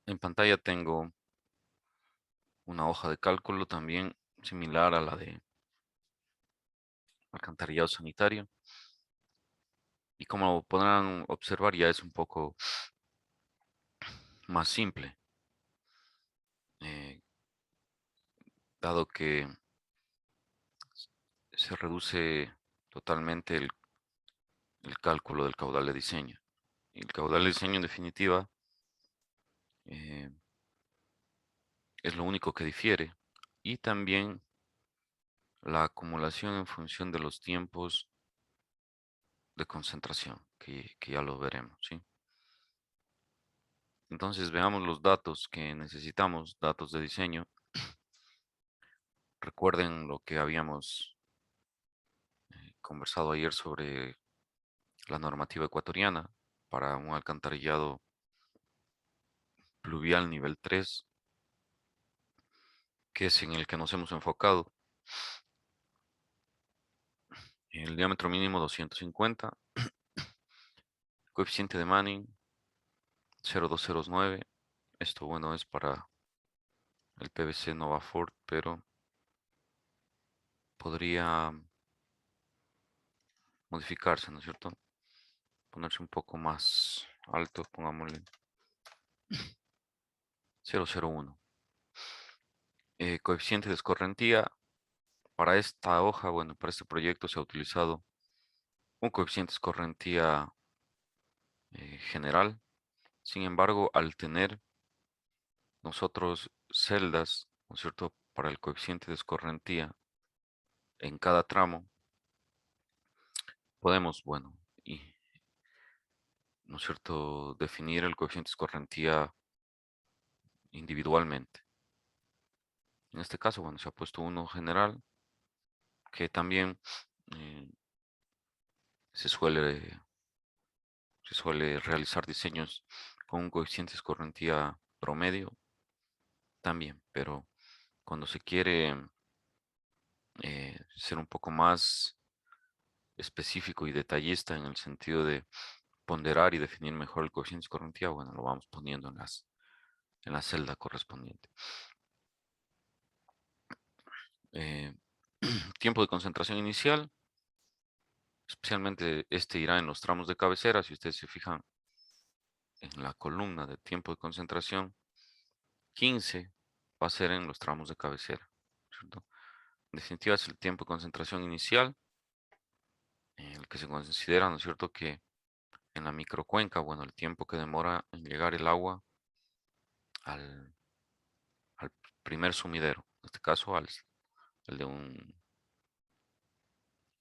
En pantalla tengo una hoja de cálculo también similar a la de alcantarillado sanitario. Y como podrán observar, ya es un poco más simple, eh, dado que se reduce totalmente el cálculo del caudal de diseño. Y el caudal de diseño, en definitiva, eh, es lo único que difiere. Y también la acumulación en función de los tiempos de concentración, que ya lo veremos, ¿sí? Entonces veamos los datos que necesitamos, datos de diseño. Recuerden lo que habíamos conversado ayer sobre la normativa ecuatoriana para un alcantarillado pluvial nivel 3, que es en el que nos hemos enfocado. El diámetro mínimo 250, coeficiente de Manning 0,209. Esto, bueno, es para el PVC Nova Ford, pero podría modificarse, ¿no es cierto? Ponerse un poco más alto, pongámosle 0,01. Coeficiente de escorrentía. Para esta hoja, bueno, para este proyecto se ha utilizado un coeficiente de escorrentía general. Sin embargo, al tener nosotros celdas, ¿no es cierto?, para el coeficiente de escorrentía en cada tramo, podemos, bueno, y, ¿no es cierto?, definir el coeficiente de escorrentía individualmente. En este caso, bueno, se ha puesto uno general, que también eh, se suele, se suele realizar diseños con un coeficiente de escorrentía promedio también, pero cuando se quiere ser un poco más específico y detallista en el sentido de ponderar y definir mejor el coeficiente de escorrentía, bueno, lo vamos poniendo en la celda correspondiente. Eh, tiempo de concentración inicial, especialmente este irá en los tramos de cabecera. Si ustedes se fijan en la columna de tiempo de concentración, 15 va a ser en los tramos de cabecera, ¿cierto? En definitiva es el tiempo de concentración inicial, el que se considera, ¿no es cierto?, que en la microcuenca, bueno, el tiempo que demora en llegar el agua al, al primer sumidero, en este caso al de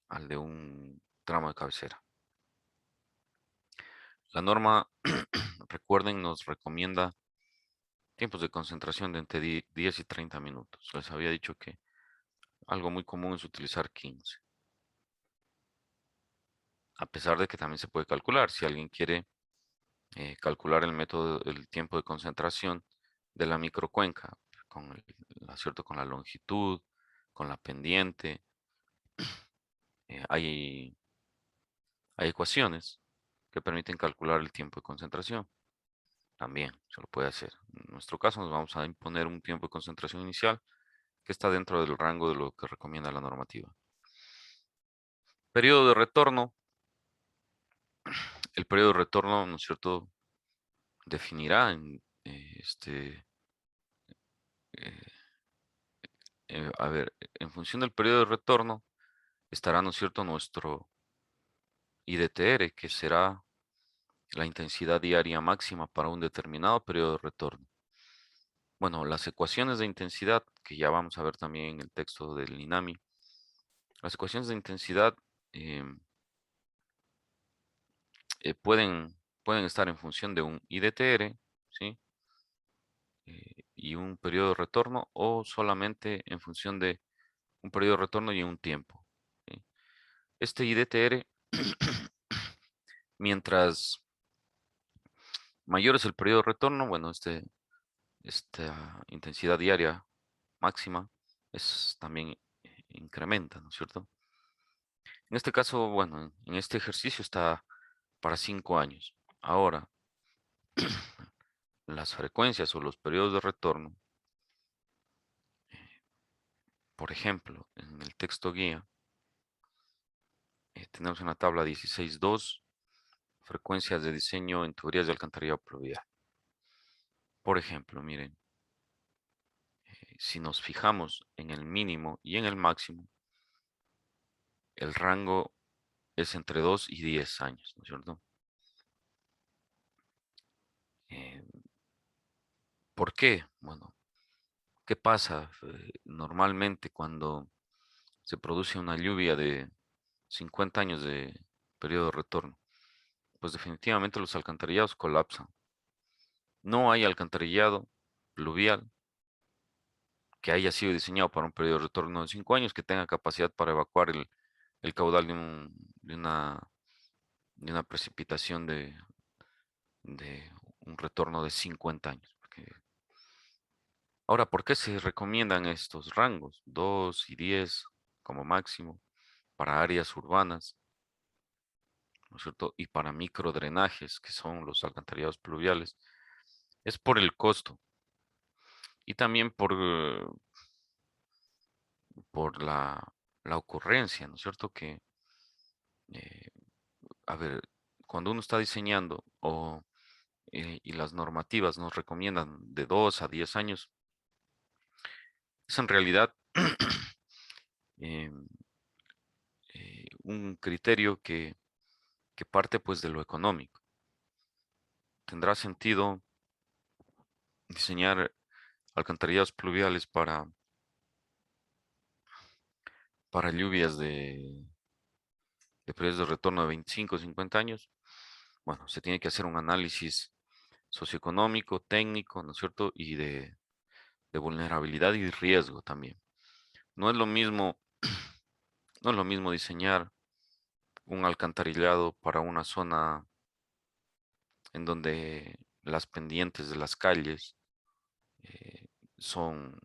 al de un tramo de cabecera. La norma, recuerden, nos recomienda tiempos de concentración de entre 10 y 30 minutos. Les había dicho que algo muy común es utilizar 15, a pesar de que también se puede calcular. Si alguien quiere calcular el método, el tiempo de concentración de la microcuenca, ¿cierto?, con la longitud, con la pendiente, hay ecuaciones que permiten calcular el tiempo de concentración. También se lo puede hacer. En nuestro caso nos vamos a imponer un tiempo de concentración inicial que está dentro del rango de lo que recomienda la normativa. Periodo de retorno. El periodo de retorno, ¿no es cierto?, definirá eh, a ver, en función del periodo de retorno estará, ¿no es cierto?, nuestro IDTR, que será la intensidad diaria máxima para un determinado periodo de retorno. Bueno, las ecuaciones de intensidad, que ya vamos a ver también en el texto del INAMI, las ecuaciones de intensidad em, pueden estar en función de un IDTR, ¿sí?, y un periodo de retorno, o solamente en función de un periodo de retorno y un tiempo, ¿sí? Este IDTR, mientras mayor es el periodo de retorno, bueno, esta intensidad diaria máxima es también incrementa, ¿no es cierto? En este caso, bueno, en este ejercicio está para 5 años. Ahora, las frecuencias o los periodos de retorno, por ejemplo, en el texto guía, tenemos una tabla 16.2, frecuencias de diseño en tuberías de alcantarillado pluvial. Por ejemplo, miren, si nos fijamos en el mínimo y en el máximo, el rango es entre 2 y 10 años, ¿no es cierto? Eh, ¿Por qué? Bueno, ¿qué pasa normalmente cuando se produce una lluvia de 50 años de periodo de retorno? Pues definitivamente los alcantarillados colapsan. No hay alcantarillado pluvial que haya sido diseñado para un periodo de retorno de 5 años que tenga capacidad para evacuar el caudal de una precipitación de un retorno de 50 años. Ahora, ¿por qué se recomiendan estos rangos? 2 y 10 como máximo para áreas urbanas, ¿no es cierto? Y para microdrenajes, que son los alcantarillados pluviales. Es por el costo y también por la ocurrencia, ¿no es cierto? Eh, a ver, cuando uno está diseñando y las normativas nos recomiendan de 2 a 10 años, es en realidad em, un criterio que parte pues de lo económico. Tendrá sentido diseñar alcantarillados pluviales para lluvias de periodos de retorno de 25 o 50 años. Bueno, se tiene que hacer un análisis socioeconómico, técnico, ¿no es cierto? Y de vulnerabilidad y riesgo también. No es lo mismo, no es lo mismo diseñar un alcantarillado para una zona en donde las pendientes de las calles eh, son,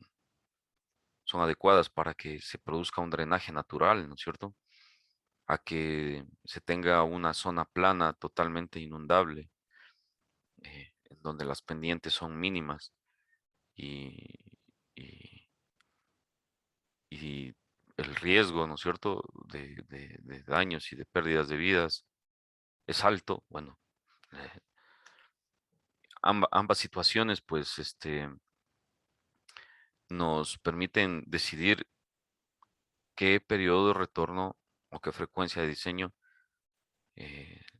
son adecuadas para que se produzca un drenaje natural, ¿no es cierto? A que se tenga una zona plana totalmente inundable, en donde las pendientes son mínimas y, y- y el riesgo, ¿no es cierto?, de daños y de pérdidas de vidas es alto. Bueno, eh, ambas situaciones, pues, nos permiten decidir qué periodo de retorno o qué frecuencia de diseño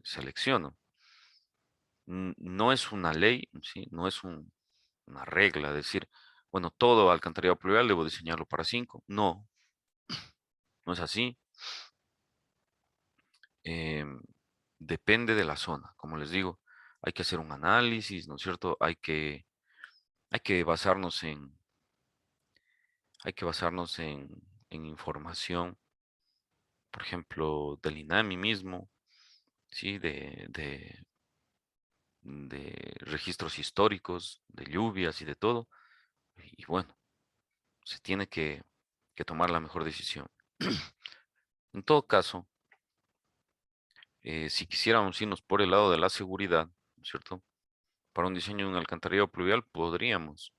selecciono. No es una ley, ¿sí? No es una regla, decir, bueno, todo alcantarillado pluvial debo diseñarlo para 5. No, no es así. Em, Depende de la zona. Como les digo, hay que hacer un análisis, ¿no es cierto? Hay que basarnos hay que basarnos en información, por ejemplo, del INAMI mismo, ¿sí? De registros históricos, de lluvias y de todo. Y bueno, se tiene que tomar la mejor decisión. En todo caso, si quisiéramos irnos por el lado de la seguridad, ¿no es cierto? Para un diseño de un alcantarillado pluvial podríamos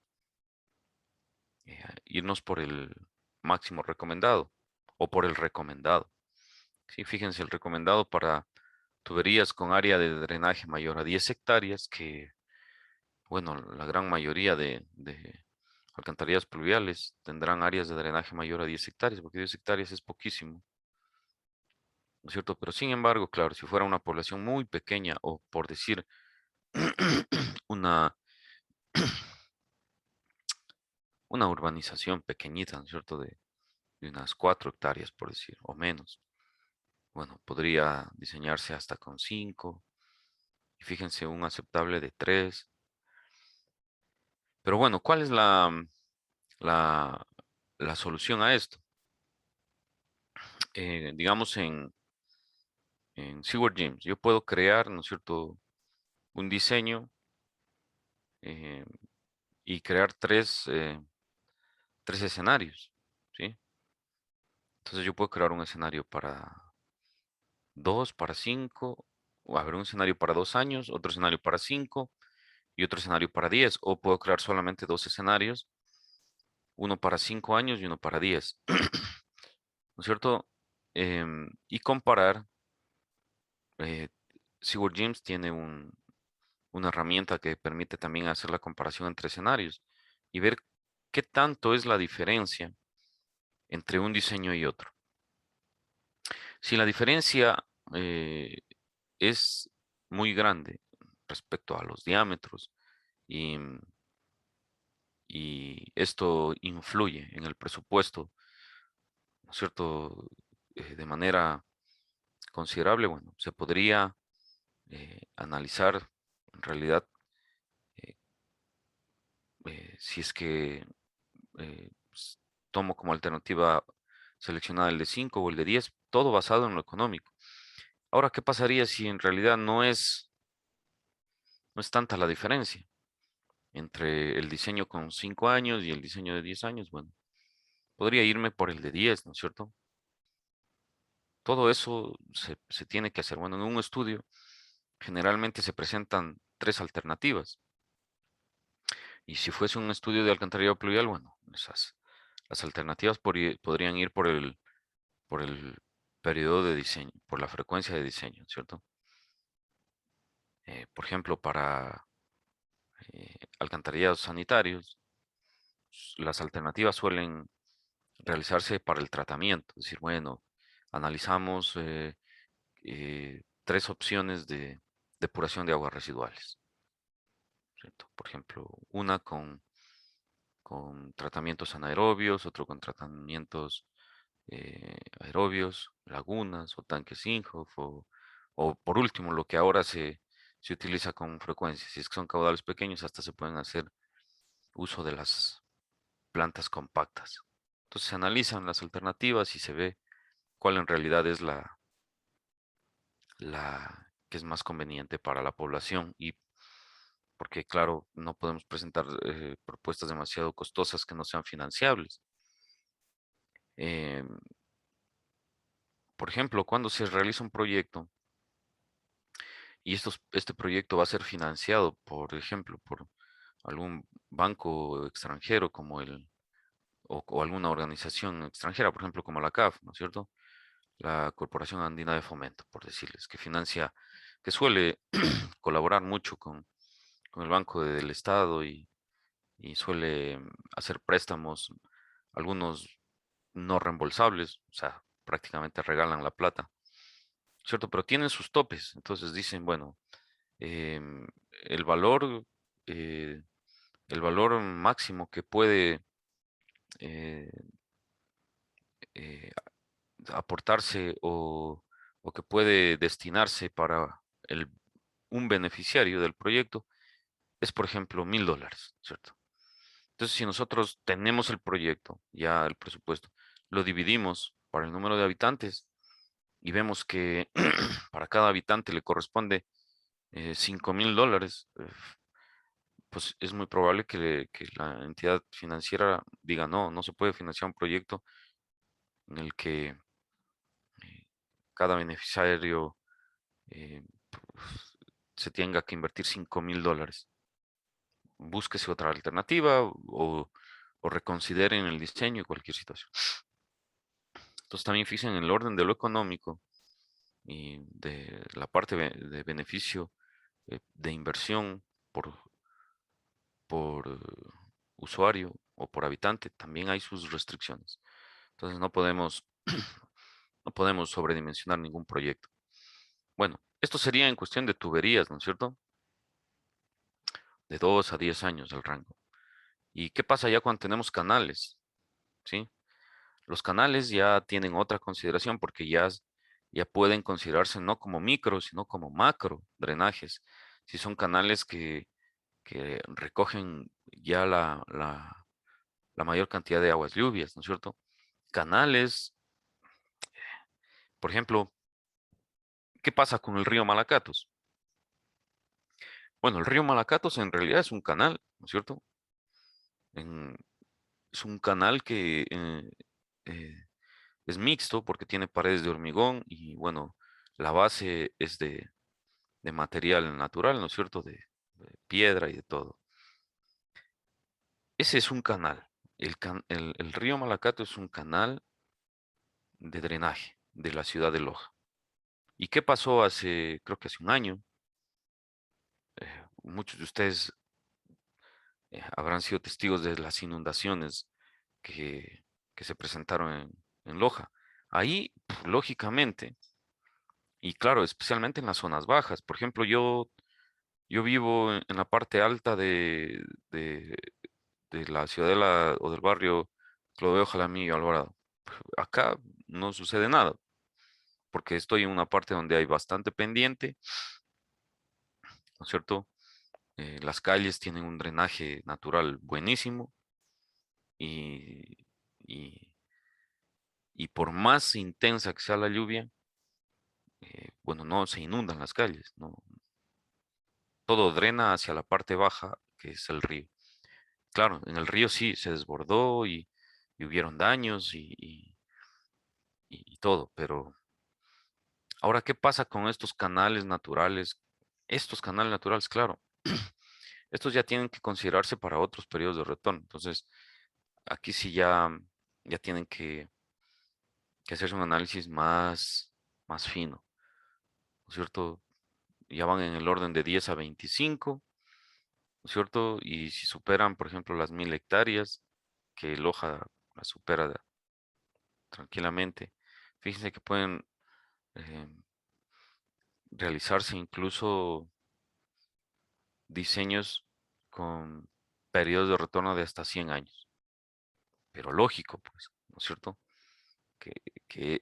irnos por el máximo recomendado o por el recomendado. Sí, fíjense, el recomendado para tuberías con área de drenaje mayor a 10 hectáreas, que, bueno, la gran mayoría de alcantarillas pluviales tendrán áreas de drenaje mayor a 10 hectáreas, porque 10 hectáreas es poquísimo, ¿no es cierto? Pero sin embargo, claro, si fuera una población muy pequeña o por decir una, una urbanización pequeñita, ¿no es cierto? De unas 4 hectáreas, por decir, o menos. Bueno, podría diseñarse hasta con 5 y fíjense un aceptable de 3. Pero bueno, ¿cuál es la, la solución a esto? Digamos en Sewer Gyms, yo puedo crear, ¿no es cierto?, un diseño eh, y crear tres escenarios, ¿sí? Entonces yo puedo crear un escenario para 2, para 5, o a ver, un escenario para 2 años, otro escenario para 5 y otro escenario para 10, o puedo crear solamente dos escenarios, uno para 5 años y uno para 10, ¿no es cierto? Y comparar, eh, Seward James tiene una herramienta que permite también hacer la comparación entre escenarios y ver qué tanto es la diferencia entre un diseño y otro. Si la diferencia eh, es muy grande respecto a los diámetros y, y esto influye en el presupuesto, ¿no es cierto? De manera considerable, bueno, se podría analizar en realidad, eh, si es que tomo como alternativa seleccionada el de 5 o el de 10, todo basado en lo económico. Ahora, ¿qué pasaría si en realidad no es tanta la diferencia entre el diseño con 5 años y el diseño de 10 años? Bueno, podría irme por el de 10, ¿no es cierto? Todo eso se tiene que hacer. Bueno, en un estudio generalmente se presentan tres alternativas. Y si fuese un estudio de alcantarillado pluvial, bueno, las alternativas podrían ir por el periodo de diseño, por la frecuencia de diseño, ¿cierto? Por ejemplo, para alcantarillados sanitarios, las alternativas suelen realizarse para el tratamiento. Es decir, bueno, analizamos tres opciones de depuración de aguas residuales, ¿cierto? Por ejemplo, una con tratamientos anaerobios, otro con tratamientos aerobios, lagunas o tanques Sinhoff, o por último, lo que ahora se utiliza con frecuencia. Si es que son caudales pequeños, hasta se pueden hacer uso de las plantas compactas. Entonces se analizan las alternativas y se ve cuál en realidad es la que es más conveniente para la población, y porque claro, no podemos presentar propuestas demasiado costosas que no sean financiables. Em, por ejemplo, cuando se realiza un proyecto y este proyecto va a ser financiado, por ejemplo, por algún banco extranjero o alguna organización extranjera, por ejemplo, como la CAF, ¿no es cierto? La Corporación Andina de Fomento, por decirles, que suele colaborar mucho con el Banco del Estado y suele hacer préstamos, algunos no reembolsables, o sea, prácticamente regalan la plata, ¿cierto? Pero tienen sus topes, entonces dicen, bueno, em, el valor, eh, el valor máximo que puede eh, eh, aportarse o que puede destinarse para un beneficiario del proyecto es, por ejemplo, $1,000, ¿cierto? Entonces, si nosotros tenemos el proyecto, ya el presupuesto, lo dividimos para el número de habitantes y vemos que para cada habitante le corresponde $5,000, pues es muy probable que la entidad financiera diga, no, no se puede financiar un proyecto en el que cada beneficiario eh, pues, se tenga que invertir $5,000. Búsquese otra alternativa o reconsideren el diseño y cualquier situación. Entonces también fíjense en el orden de lo económico y de la parte de beneficio de inversión por, por usuario o por habitante, también hay sus restricciones. Entonces no podemos sobredimensionar ningún proyecto. Bueno, esto sería en cuestión de tuberías, ¿no es cierto? De 2 a 10 años el rango. ¿Y qué pasa ya cuando tenemos canales? ¿Sí? Los canales ya tienen otra consideración porque ya pueden considerarse no como micro, sino como macro drenajes. Si son canales que recogen ya la mayor cantidad de aguas lluvias, ¿no es cierto? Canales, por ejemplo, ¿qué pasa con el río Malacatos? Bueno, el río Malacatos en realidad es un canal, ¿no es cierto? En- es un canal que eh, es mixto porque tiene paredes de hormigón y bueno, la base es de material natural, ¿no es cierto? piedra y de todo. Ese es un canal. El río Malacato es un canal de drenaje de la ciudad de Loja. ¿Y qué pasó creo que hace un año? Muchos de ustedes habrán sido testigos de las inundaciones que, que se presentaron en Loja. Ahí, lógicamente, y claro, especialmente en las zonas bajas. Por ejemplo, yo vivo en la parte alta de, de la ciudadela o del barrio Cloveo, Jalamillo, Alvarado. Acá no sucede nada, porque estoy en una parte donde hay bastante pendiente, ¿no es cierto? Las calles tienen un drenaje natural buenísimo y, y, y por más intensa que sea la lluvia, bueno, no se inundan las calles, no, todo drena hacia la parte baja, que es el río. Claro, en el río sí se desbordó y hubieron daños y todo, pero ahora, ¿qué pasa con estos canales naturales? Estos canales naturales, claro, estos ya tienen que considerarse para otros periodos de retorno. Entonces, aquí sí ya tienen que hacerse un análisis más fino, ¿no es cierto? Ya van en el orden de 10 a 25, ¿no es cierto? Y si superan, por ejemplo, las 1000 hectáreas, que Loja la supera tranquilamente, fíjense que pueden eh, realizarse incluso diseños con periodos de retorno de hasta 100 años. Pero lógico, pues, ¿no es cierto? Que,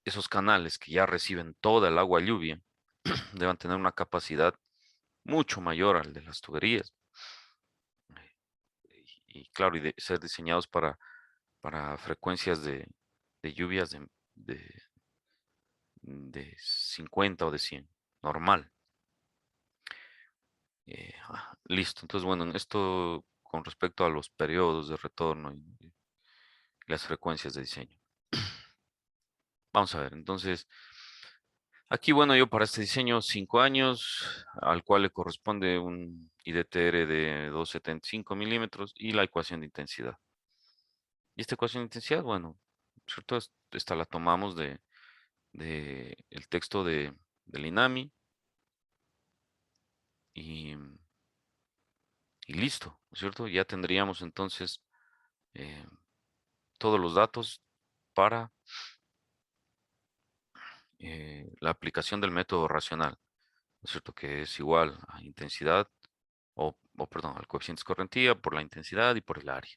esos canales que ya reciben toda el agua lluvia deban tener una capacidad mucho mayor al de las tuberías. Y claro, y de ser diseñados para frecuencias de lluvias de, de 50 o de 100, normal. Listo. Entonces, bueno, en esto con respecto a los periodos de retorno y las frecuencias de diseño. Vamos a ver, entonces, aquí, bueno, yo para este diseño 5 años, al cual le corresponde un IDTR de 275 milímetros y la ecuación de intensidad. Y esta ecuación de intensidad, bueno, ¿cierto? Esta la tomamos de el texto del INAMI y, y listo, ¿no es cierto? Ya tendríamos entonces eh, todos los datos para la aplicación del método racional, ¿no es cierto? Que es igual a intensidad perdón, al coeficiente de escorrentía por la intensidad y por el área.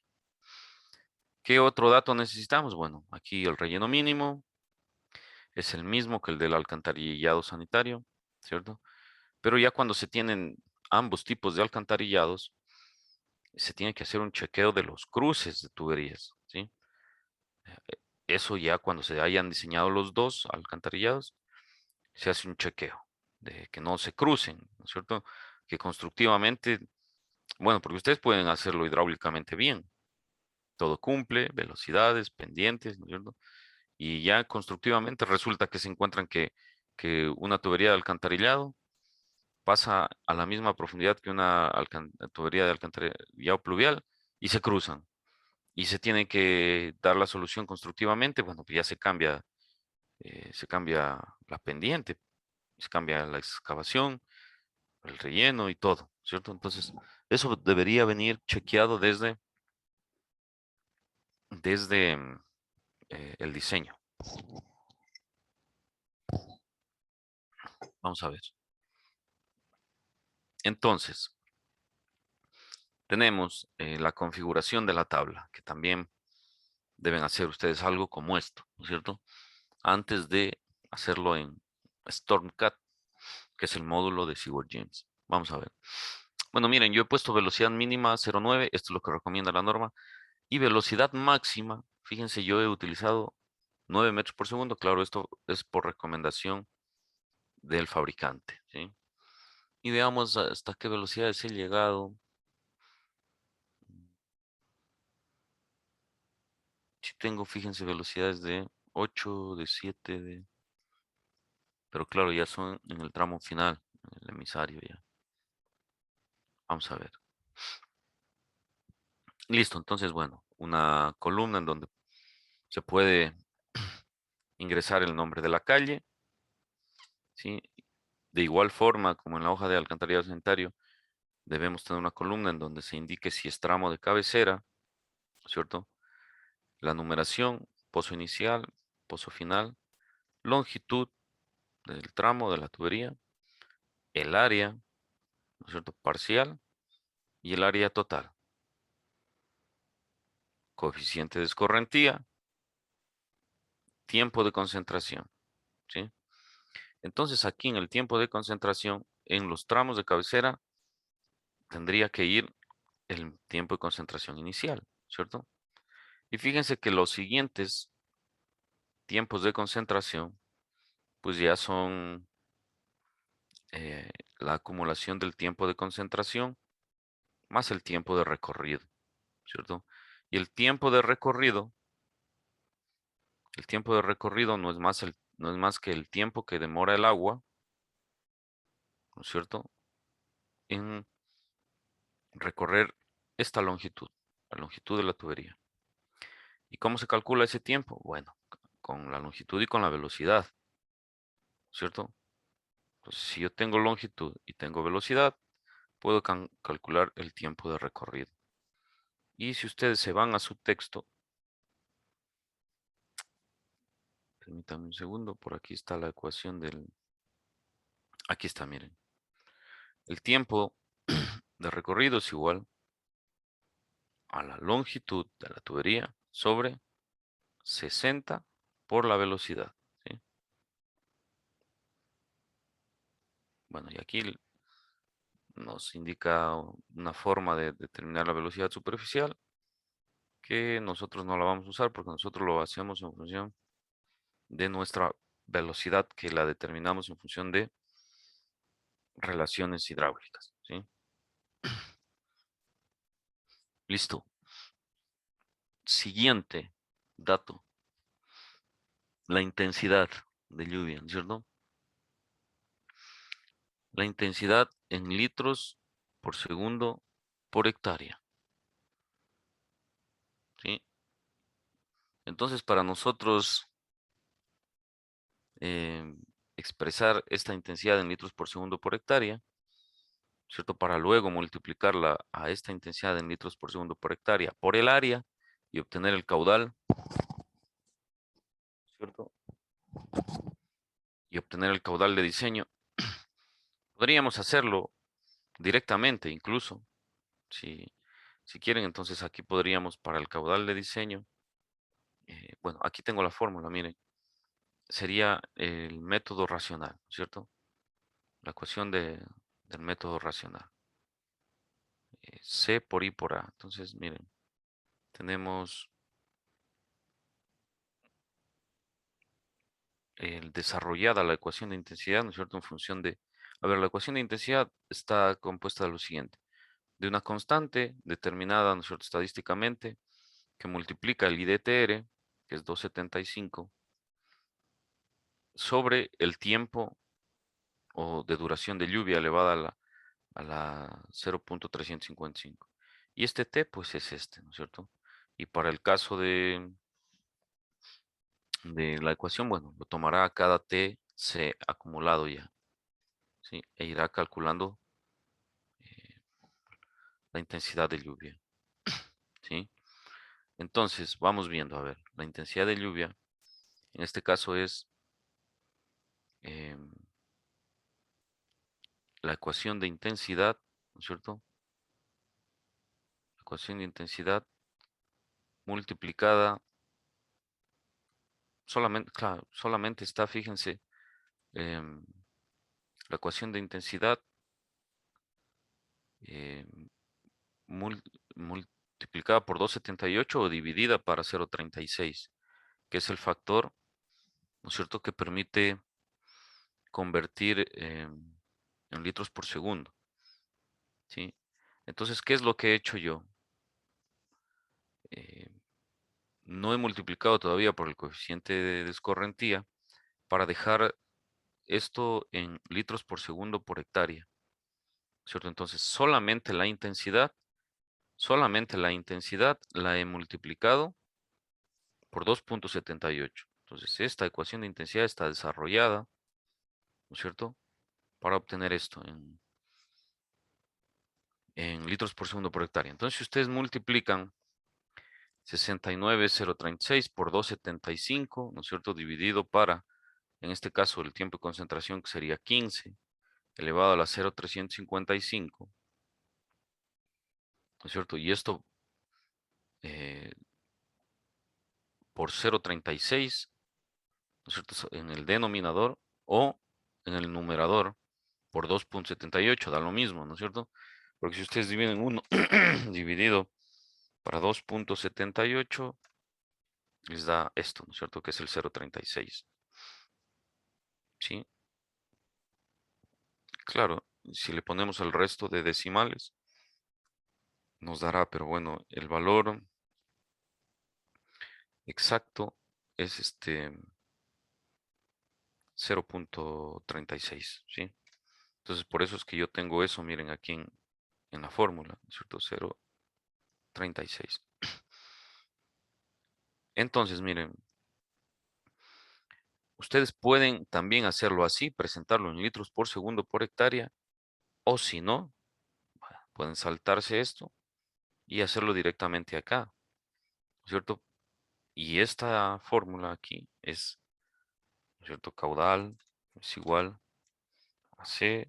¿Qué otro dato necesitamos? Bueno, aquí el relleno mínimo es el mismo que el del alcantarillado sanitario, ¿cierto? Pero ya cuando se tienen ambos tipos de alcantarillados, se tiene que hacer un chequeo de los cruces de tuberías, ¿sí? Eso ya cuando se hayan diseñado los dos alcantarillados, se hace un chequeo de que no se crucen, ¿no es cierto? Que constructivamente, bueno, porque ustedes pueden hacerlo hidráulicamente bien, todo cumple, velocidades, pendientes, ¿no es cierto? Y ya constructivamente resulta que se encuentran que una tubería de alcantarillado pasa a la misma profundidad que una tubería de alcantarillado pluvial y se cruzan. Y se tiene que dar la solución constructivamente, bueno, pues ya se cambia la pendiente, se cambia la excavación, el relleno y todo, ¿cierto? Entonces, eso debería venir chequeado desde el diseño. Vamos a ver. Entonces, tenemos la configuración de la tabla, que también deben hacer ustedes algo como esto, ¿no es cierto? Antes de hacerlo en Stormcat, que es el módulo de SeaWorld Vamos a ver. Bueno, miren, yo he puesto velocidad mínima 0,9, esto es lo que recomienda la norma, y velocidad máxima, fíjense, yo he utilizado 9 metros por segundo, claro, esto es por recomendación del fabricante, ¿sí? Y veamos hasta qué velocidades he llegado. Si tengo, fíjense, velocidades de 8, de 7, pero claro, ya son en el tramo final, en el emisario ya. Vamos a ver. Listo, entonces, bueno, una columna en donde se puede ingresar el nombre de la calle, ¿sí? De igual forma, como en la hoja de alcantarillado sanitario, debemos tener una columna en donde se indique si es tramo de cabecera, ¿cierto? La numeración, pozo inicial, pozo final, longitud del tramo de la tubería, el área, ¿no es cierto? Parcial y el área total. Coeficiente de escorrentía, tiempo de concentración, ¿sí? Entonces aquí en el tiempo de concentración, en los tramos de cabecera, tendría que ir el tiempo de concentración inicial, ¿cierto? Y fíjense que los siguientes tiempos de concentración, pues ya son eh, la acumulación del tiempo de concentración más el tiempo de recorrido, ¿cierto? Y el tiempo de recorrido no es más, no es más que el tiempo que demora el agua, ¿no es cierto?, en recorrer esta longitud, la longitud de la tubería. ¿Y cómo se calcula ese tiempo? Bueno, con la longitud y con la velocidad, ¿cierto? Entonces, si yo tengo longitud y tengo velocidad, puedo calcular el tiempo de recorrido. Y si ustedes se van a su texto, permítanme un segundo, por aquí está la ecuación del... Aquí está, miren. El tiempo de recorrido es igual a la longitud de la tubería sobre 60 por la velocidad, ¿sí? Bueno, y aquí nos indica una forma de determinar la velocidad superficial que nosotros no la vamos a usar porque nosotros lo hacemos en función de nuestra velocidad que la determinamos en función de relaciones hidráulicas, ¿sí? Listo. Siguiente dato, la intensidad de lluvia, ¿cierto? La intensidad en litros por segundo por hectárea, ¿sí? Entonces, para nosotros eh, expresar esta intensidad en litros por segundo por hectárea, ¿cierto? Para luego multiplicarla a esta intensidad en litros por segundo por hectárea por el área y obtener el caudal, ¿cierto? Y obtener el caudal de diseño. Podríamos hacerlo directamente incluso, si, si quieren, entonces aquí podríamos para el caudal de diseño, bueno, aquí tengo la fórmula, miren, sería el método racional, ¿cierto? La ecuación del método racional. C por I por A. Entonces, miren, tenemos desarrollada la ecuación de intensidad, ¿no es cierto? En función de, a ver, la ecuación de intensidad está compuesta de lo siguiente, de una constante determinada, ¿no es cierto?, estadísticamente, que multiplica el IDTR, que es 275, sobre el tiempo o de duración de lluvia elevada a la 0.355. Y este T, pues es este, ¿no es cierto? Y para el caso de la ecuación, bueno, lo tomará a cada TC acumulado ya, ¿sí? E irá calculando eh, la intensidad de lluvia, ¿sí? Entonces, vamos viendo, a ver, la intensidad de lluvia, en este caso es em, la ecuación de intensidad, ¿no es cierto? La ecuación de intensidad multiplicada, solamente, claro, solamente está, fíjense, em, la ecuación de intensidad em, mul- multiplicada por 278 o dividida para 0.36, que es el factor, ¿no es cierto?, que permite convertir en litros por segundo, ¿sí? Entonces, ¿qué es lo que he hecho yo? Eh, no he multiplicado todavía por el coeficiente de escorrentía para dejar esto en litros por segundo por hectárea, ¿cierto? Entonces, solamente la intensidad la he multiplicado por 2,78. Entonces, esta ecuación de intensidad está desarrollada, ¿no es cierto? Para obtener esto en litros por segundo por hectárea. Entonces, si ustedes multiplican 69,036 por 2,75, ¿no es cierto? Dividido para, en este caso, el tiempo de concentración que sería 15, elevado a la 0,355, ¿no es cierto? Y esto eh, por 0,36, ¿no es cierto? En el denominador o en el numerador por 2,78, da lo mismo, ¿no es cierto? Porque si ustedes dividen 1 dividido para 2,78, les da esto, ¿no es cierto? Que es el 0,36. ¿Sí? Claro, si le ponemos el resto de decimales, nos dará, pero bueno, el valor exacto es 0,36, ¿sí? Entonces, por eso es que yo tengo eso, miren, aquí en la fórmula, ¿no es cierto? 0,36. Entonces, miren, ustedes pueden también hacerlo así, presentarlo en litros por segundo por hectárea, o si no, pueden saltarse esto y hacerlo directamente acá, ¿no es cierto? Y esta fórmula aquí es, ¿no es cierto? Caudal es igual a C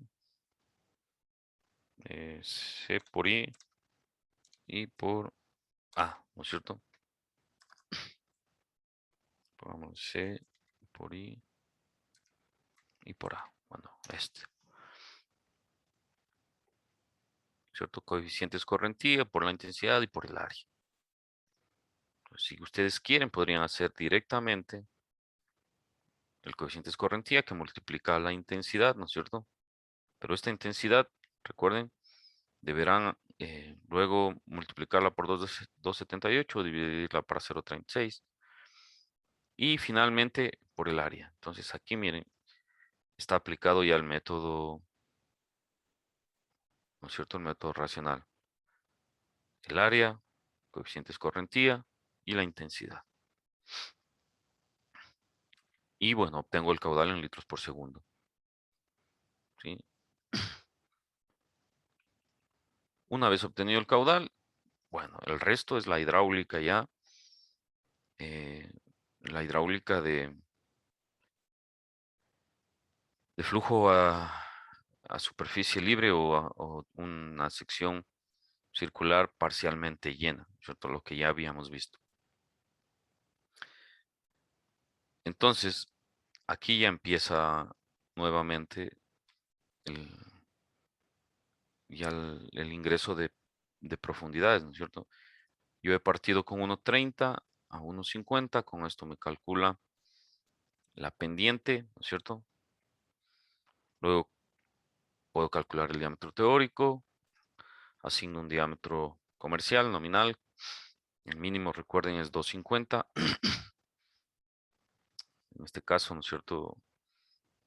por I por A, ¿no es cierto? Pongamos C por I y por A. Bueno, ¿cierto? Coeficientes correntía por la intensidad y por el área. Entonces, si ustedes quieren, podrían hacer directamente el coeficiente correntía que multiplica la intensidad, ¿no es cierto? Pero esta intensidad, recuerden, deberán luego multiplicarla por 2,78, dividirla para 0,36 y finalmente por el área. Entonces aquí miren, está aplicado ya el método, ¿no es cierto? El método racional. El área, coeficientes correntía y la intensidad. Y bueno, obtengo el caudal en litros por segundo. ¿Sí? Una vez obtenido el caudal, bueno, el resto es la hidráulica ya. La hidráulica de flujo a superficie libre o una sección circular parcialmente llena, ¿cierto? Lo que ya habíamos visto. Entonces, aquí ya empieza nuevamente el, ya el ingreso de profundidades, ¿no es cierto? Yo he partido con 1,30 a 1,50, con esto me calcula la pendiente, ¿no es cierto? Luego puedo calcular el diámetro teórico, asigno un diámetro comercial, nominal. El mínimo, recuerden, es 2,50. En este caso, ¿no es cierto?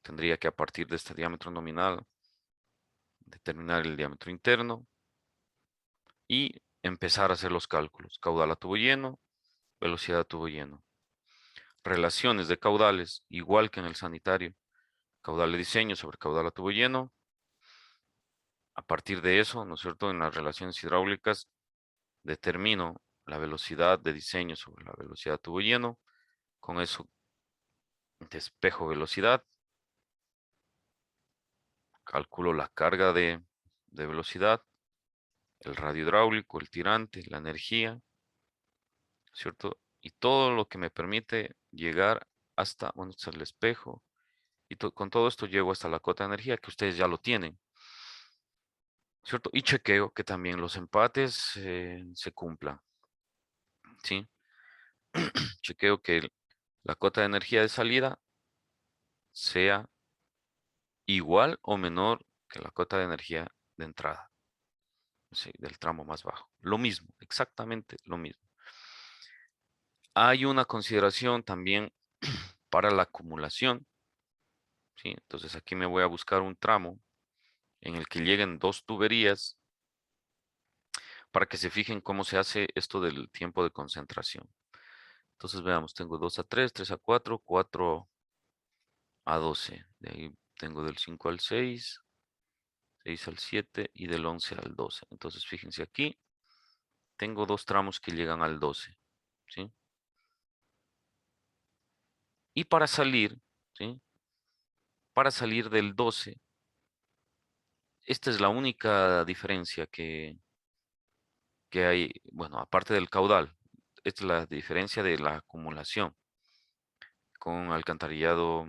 Tendría que a partir de este diámetro nominal determinar el diámetro interno y empezar a hacer los cálculos. Caudal a tubo lleno, velocidad a tubo lleno. Relaciones de caudales, igual que en el sanitario. Caudal de diseño sobre caudal a tubo lleno. A partir de eso, ¿no es cierto? En las relaciones hidráulicas determino la velocidad de diseño sobre la velocidad a tubo lleno. Con eso despejo velocidad. Calculo la carga de velocidad, el radio hidráulico, el tirante, la energía, ¿cierto? Y todo lo que me permite llegar hasta, bueno, este es el espejo. Y con todo esto llego hasta la cota de energía que ustedes ya lo tienen, ¿cierto? Y chequeo que también los empates se cumplan, ¿sí? Chequeo que la cota de energía de salida sea igual o menor que la cota de energía de entrada, ¿sí? Del tramo más bajo. Lo mismo, exactamente lo mismo. Hay una consideración también para la acumulación, ¿sí? Entonces aquí me voy a buscar un tramo en el que lleguen dos tuberías para que se fijen cómo se hace esto del tiempo de concentración. Entonces veamos, tengo 2 a 3, 3 a 4, 4 a 12. De ahí tengo del 5 al 6, 6 al 7 y del 11 al 12. Entonces fíjense aquí, tengo dos tramos que llegan al 12, ¿sí? Y para salir, ¿sí? Para salir del 12, esta es la única diferencia que hay, bueno, aparte del caudal, esta es la diferencia de la acumulación con alcantarillado,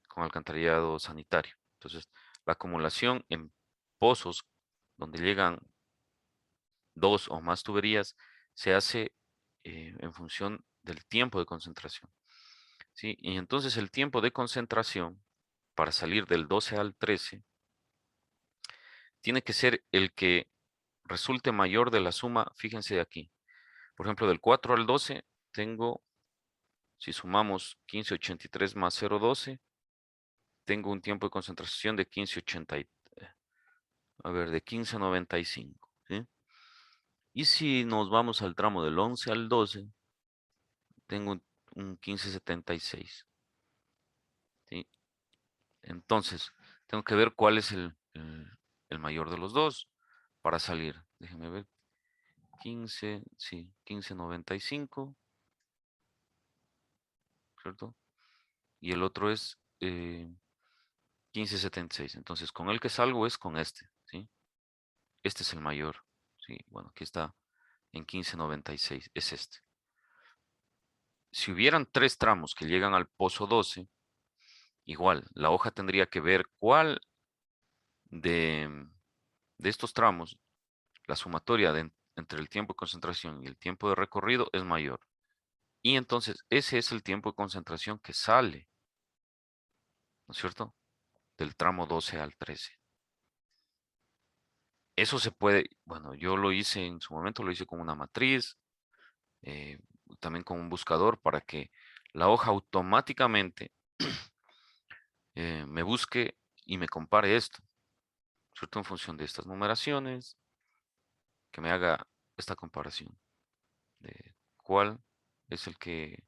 con alcantarillado sanitario. Entonces, la acumulación en pozos donde llegan dos o más tuberías se hace en función del tiempo de concentración, ¿sí? Y entonces el tiempo de concentración para salir del 12 al 13 tiene que ser el que resulte mayor de la suma, fíjense de aquí. Por ejemplo, del 4 al 12 tengo, si sumamos 1583 más 0,12, tengo un tiempo de concentración de 1580, a ver, de 1595, ¿sí? Y si nos vamos al tramo del 11 al 12, tengo un 1576, ¿sí? Entonces, tengo que ver cuál es el mayor de los dos para salir. Déjenme ver. 15, sí, 1595, ¿cierto? Y el otro es 1576. Entonces, con el que salgo es con este, ¿sí? Este es el mayor, ¿sí? Bueno, aquí está en 1596, es este. Si hubieran tres tramos que llegan al pozo 12, igual, la hoja tendría que ver cuál de, de estos tramos, la sumatoria entre el tiempo de concentración y el tiempo de recorrido es mayor. Y entonces ese es el tiempo de concentración que sale, ¿no es cierto? Del tramo 12 al 13. Eso se puede, bueno, yo lo hice en su momento, lo hice con una matriz, eh, también con un buscador para que la hoja automáticamente me busque y me compare esto, ¿cierto? En función de estas numeraciones, que me haga esta comparación de cuál es el que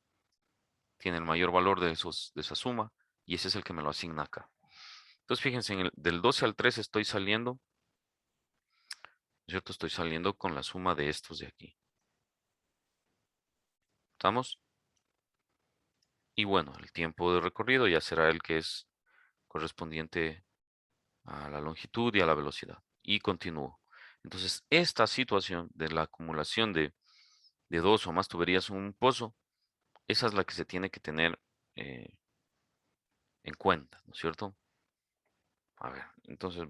tiene el mayor valor de esa suma y ese es el que me lo asigna acá. Entonces, fíjense, del 12 al 13 estoy saliendo, ¿cierto? Estoy saliendo con la suma de estos de aquí. ¿Estamos? Y bueno, el tiempo de recorrido ya será el que es correspondiente a la longitud y a la velocidad. Y continúo. Entonces, esta situación de la acumulación de dos o más tuberías en un pozo, esa es la que se tiene que tener eh, en cuenta, ¿no es cierto? A ver, entonces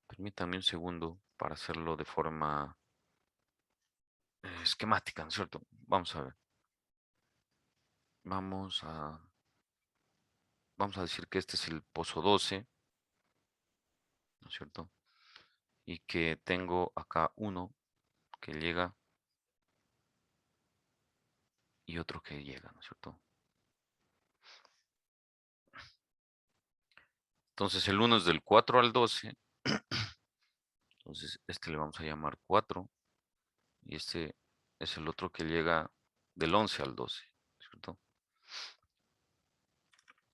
permítame un segundo para hacerlo de forma esquemática, ¿no es cierto? Vamos a ver. Vamos a, vamos a decir que este es el pozo 12, ¿no es cierto? Y que tengo acá uno que llega y otro que llega, ¿no es cierto? Entonces el uno es del 4 al 12, entonces este le vamos a llamar 4 y este es el otro que llega del 11 al 12, ¿cierto?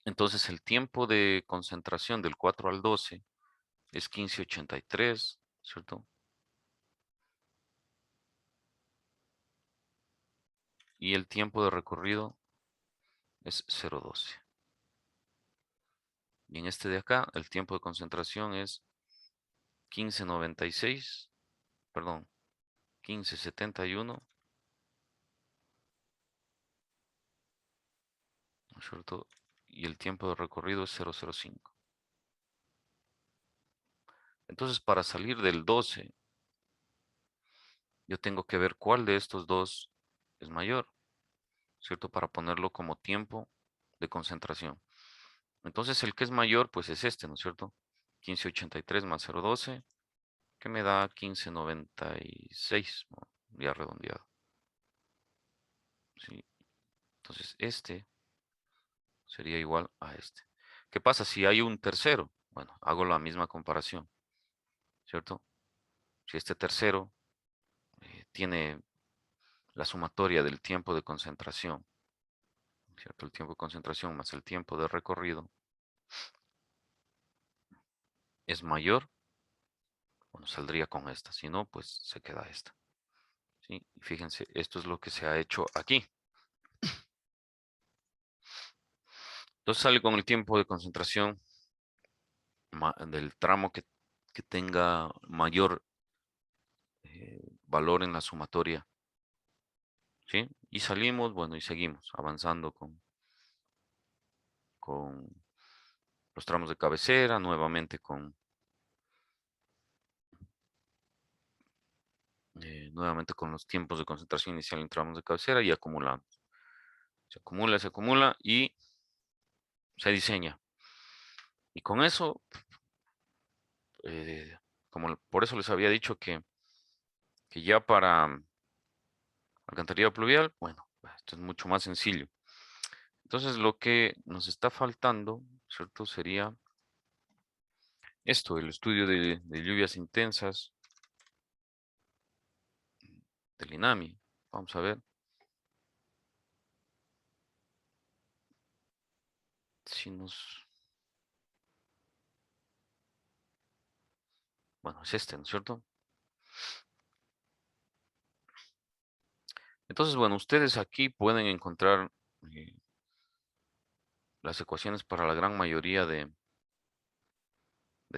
Entonces el tiempo de concentración del 4 al 12 es 1583, ¿cierto? Y el tiempo de recorrido es 0,12. Y en este de acá, el tiempo de concentración es 1596, perdón, 1571, ¿no es cierto? Y el tiempo de recorrido es 0,05. Entonces, para salir del 12, yo tengo que ver cuál de estos dos es mayor, ¿cierto? Para ponerlo como tiempo de concentración. Entonces, el que es mayor, pues es este, ¿no es cierto? 1583 más 0,12, que me da 1596, ¿no? Ya redondeado. ¿Sí? Entonces, este sería igual a este. ¿Qué pasa si hay un tercero? Bueno, hago la misma comparación, ¿cierto? Si este tercero tiene la sumatoria del tiempo de concentración, ¿cierto? El tiempo de concentración más el tiempo de recorrido es mayor, bueno, saldría con esta. Si no, pues se queda esta. ¿Sí? Y fíjense, esto es lo que se ha hecho aquí. Entonces sale con el tiempo de concentración del tramo que tenga mayor valor en la sumatoria. ¿Sí? Y salimos, bueno, y seguimos avanzando con los tramos de cabecera, nuevamente con los tiempos de concentración inicial en tramos de cabecera y acumulamos. Se acumula y se diseña. Y con eso, por eso les había dicho que ya para alcantarillado pluvial, bueno, esto es mucho más sencillo. Entonces lo que nos está faltando, ¿cierto? Sería esto, el estudio de lluvias intensas del INAMI. Vamos a ver si nos... Bueno, es este, ¿no es cierto? Entonces, bueno, ustedes aquí pueden encontrar eh, las ecuaciones para la gran mayoría de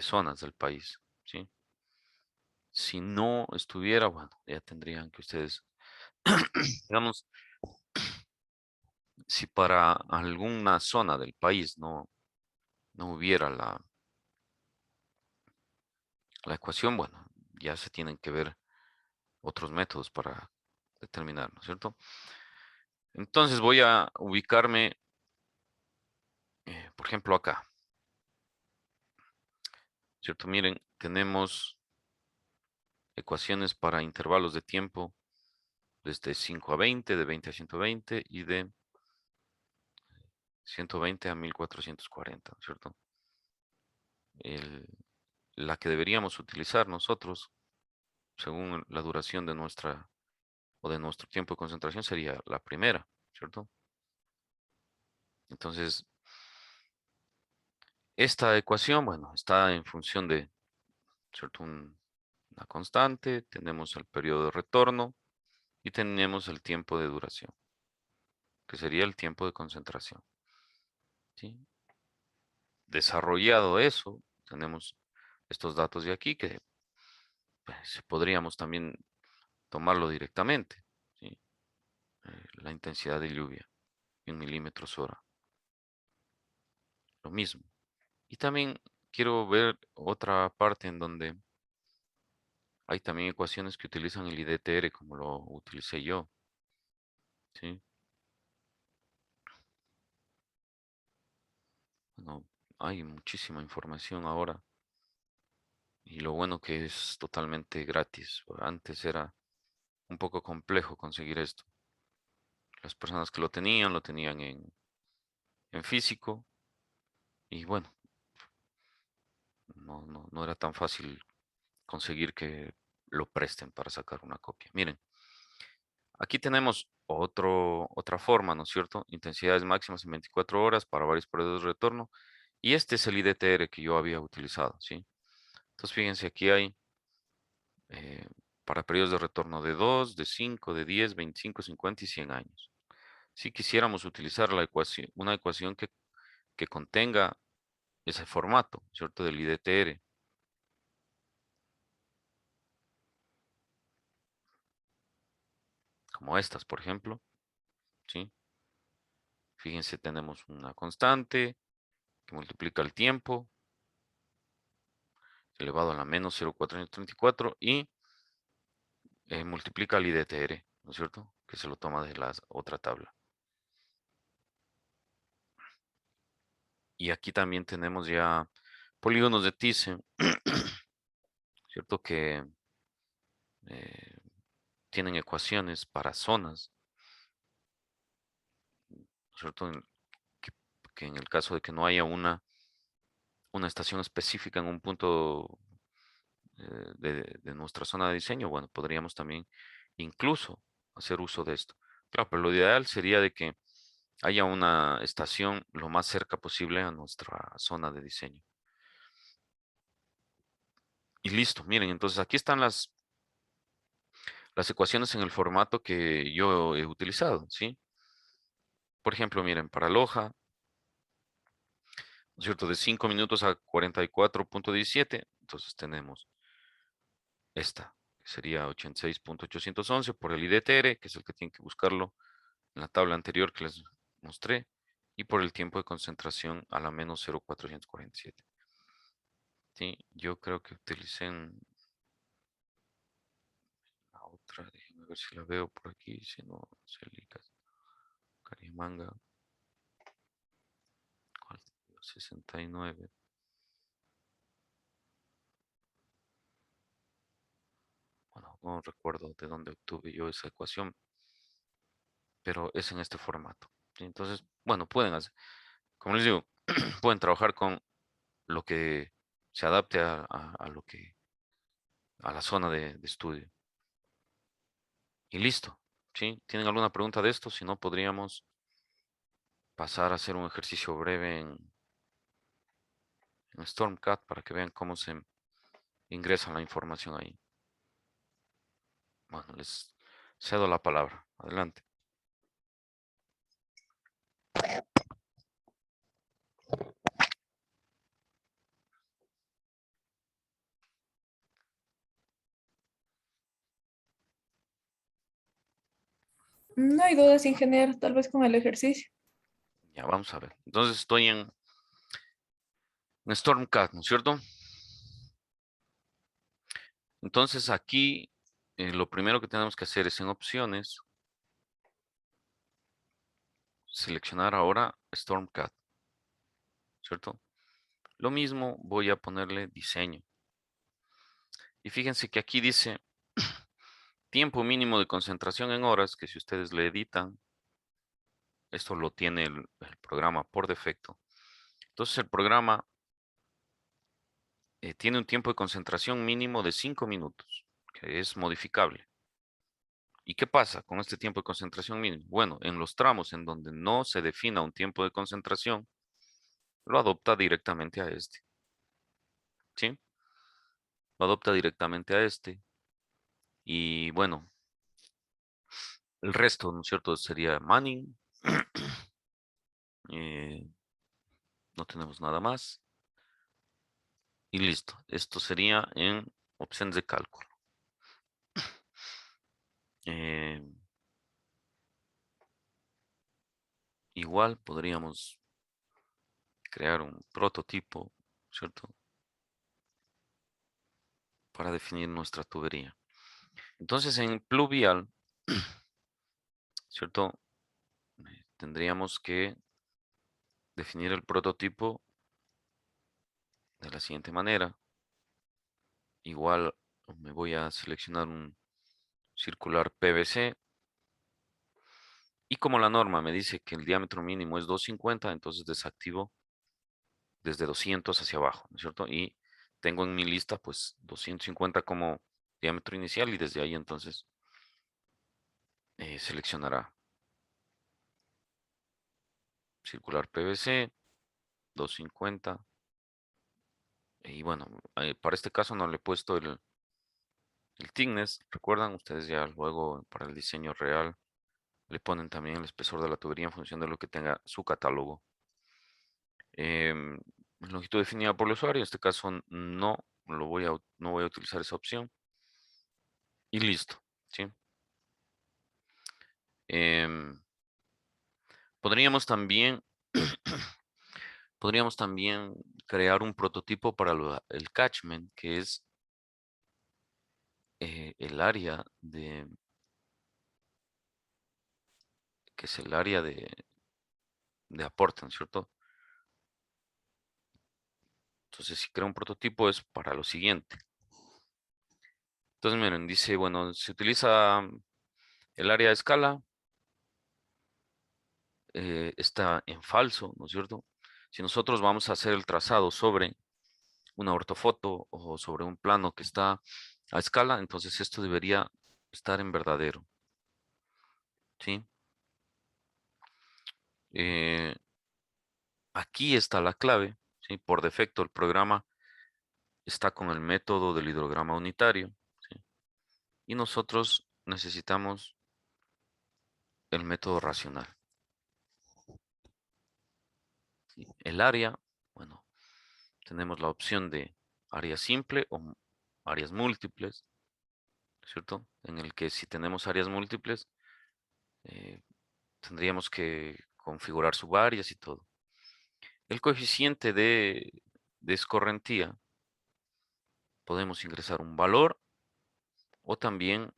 zonas del país, ¿sí? Si no estuviera, bueno, ya tendrían que ustedes, digamos, si para alguna zona del país no hubiera la ecuación, bueno, ya se tienen que ver otros métodos para determinar, ¿no es cierto? Entonces voy a ubicarme, por ejemplo, acá, ¿cierto? Miren, tenemos ecuaciones para intervalos de tiempo desde 5 a 20, de 20 a 120 y de 120 a 1440, ¿no es cierto? El- la que deberíamos utilizar nosotros, según la duración de nuestro tiempo de concentración, sería la primera, ¿cierto? Entonces, esta ecuación, bueno, está en función de, ¿cierto? Una constante, tenemos el periodo de retorno y tenemos el tiempo de duración, que sería el tiempo de concentración, ¿sí? Desarrollado eso, tenemos estos datos de aquí que pues, podríamos también tomarlo directamente, ¿sí? La intensidad de lluvia en milímetros hora, lo mismo. Y también quiero ver otra parte en donde hay también ecuaciones que utilizan el IDTR como lo utilicé yo, ¿sí? Bueno, hay muchísima información ahora y lo bueno que es totalmente gratis. Antes era un poco complejo conseguir esto. Las personas que lo tenían en físico y bueno, no era tan fácil conseguir que lo presten para sacar una copia. Miren, aquí tenemos otra forma, ¿no es cierto? Intensidades máximas en 24 horas para varios periodos de retorno. Y este es el IDTR que yo había utilizado, ¿sí? Entonces, fíjense, aquí hay eh, para periodos de retorno de 2, de 5, de 10, 25, 50 y 100 años. Si quisiéramos utilizar una ecuación que contenga ese formato, ¿cierto? Del IDTR, como estas, por ejemplo, ¿sí? Fíjense, tenemos una constante que multiplica el tiempo elevado a la menos 0,434 y multiplica el IDTR, ¿no es cierto? Que se lo toma de la otra tabla. Y aquí también tenemos ya polígonos de Thyssen, ¿cierto? Que eh, tienen ecuaciones para zonas, ¿no es cierto? Que, que en el caso de que no haya una estación específica en un punto de nuestra zona de diseño, bueno, podríamos también incluso hacer uso de esto. Claro, pero lo ideal sería de que haya una estación lo más cerca posible a nuestra zona de diseño. Y listo, miren, entonces aquí están las ecuaciones en el formato que yo he utilizado, ¿sí? Por ejemplo, miren, para Loja, ¿no es cierto? De 5 minutos a 44,17, entonces tenemos esta, que sería 86,811 por el IDTR, que es el que tienen que buscarlo en la tabla anterior que les mostré, y por el tiempo de concentración a la menos 0,447. Sí, yo creo que utilicen la otra, déjenme ver si la veo por aquí, si no, Celicas, Carimanga, ¿cuál? 69. Bueno, no recuerdo de dónde obtuve yo esa ecuación, pero es en este formato. ¿Sí? Entonces, bueno, pueden hacer, como les digo, pueden trabajar con lo que se adapte a lo que, a la zona de estudio. Y listo. ¿Sí? ¿Tienen alguna pregunta de esto? Si no, podríamos pasar a hacer un ejercicio breve en Stormcat para que vean cómo se ingresa la información ahí. Bueno, les cedo la palabra. Adelante. No hay dudas, ingeniero, tal vez con el ejercicio. Ya, vamos a ver. Entonces estoy en Stormcat, ¿no es cierto? Entonces aquí lo primero que tenemos que hacer es en opciones, seleccionar ahora Stormcat, ¿cierto? Lo mismo voy a ponerle diseño. Y fíjense que aquí dice tiempo mínimo de concentración en horas, que si ustedes le editan, esto lo tiene el programa por defecto. Entonces el programa tiene un tiempo de concentración mínimo de 5 minutos, que es modificable. ¿Y qué pasa con este tiempo de concentración mínimo? Bueno, en los tramos en donde no se defina un tiempo de concentración, lo adopta directamente a este, ¿sí? Lo adopta directamente a este. Y bueno, el resto, ¿no es cierto? Sería Manning. eh, no tenemos nada más. Y listo. Esto sería en opciones de cálculo. Eh, igual podríamos crear un prototipo, ¿cierto? Para definir nuestra tubería. Entonces en pluvial, ¿cierto? Tendríamos que definir el prototipo de la siguiente manera. Igual me voy a seleccionar un circular PVC. Y como la norma me dice que el diámetro mínimo es 250, entonces desactivo desde 200 hacia abajo, ¿no es cierto? Y tengo en mi lista pues 250 como diámetro inicial y desde ahí entonces seleccionará circular PVC 250. Y bueno, para este caso no le he puesto el thickness. Recuerdan ustedes ya luego para el diseño real le ponen también el espesor de la tubería en función de lo que tenga su catálogo. Em, longitud definida por el usuario, en este caso no voy a utilizar esa opción. Y listo, ¿sí? Em, podríamos también, podríamos también crear un prototipo para el catchment, el área que es el área de aporte, ¿no es cierto? Entonces, si creo un prototipo es para lo siguiente. Entonces, miren, dice, bueno, se utiliza el área de escala está en falso, ¿no es cierto? Si nosotros vamos a hacer el trazado sobre una ortofoto o sobre un plano que está a escala, entonces esto debería estar en verdadero, ¿sí? Eh, Aquí está la clave, ¿sí? Por defecto el programa está con el método del hidrograma unitario, ¿sí? Y nosotros necesitamos el método racional, ¿sí? El área, bueno, tenemos la opción de área simple o áreas múltiples, ¿cierto? En el que si tenemos áreas múltiples, eh, tendríamos que configurar subáreas y todo. El coeficiente de escorrentía, podemos ingresar un valor o también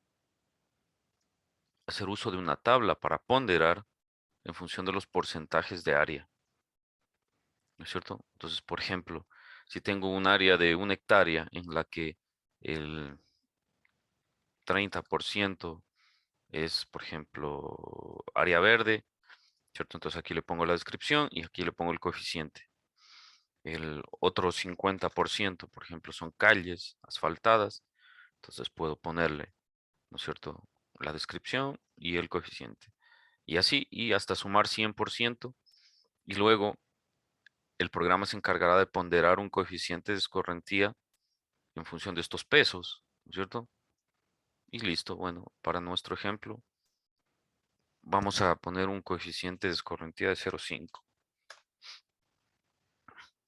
hacer uso de una tabla para ponderar en función de los porcentajes de área, ¿no es cierto? Entonces, por ejemplo, si tengo un área de 1 hectárea en la que el 30% es, por ejemplo, área verde, ¿cierto? Entonces aquí le pongo la descripción y aquí le pongo el coeficiente. El otro 50%, por ejemplo, son calles asfaltadas, entonces puedo ponerle, ¿no es cierto?, la descripción y el coeficiente. Y así, y hasta sumar 100%, y luego el programa se encargará de ponderar un coeficiente de escorrentía en función de estos pesos, ¿no es cierto? Y listo, bueno, para nuestro ejemplo, vamos a poner un coeficiente de escorrentía de 0,5,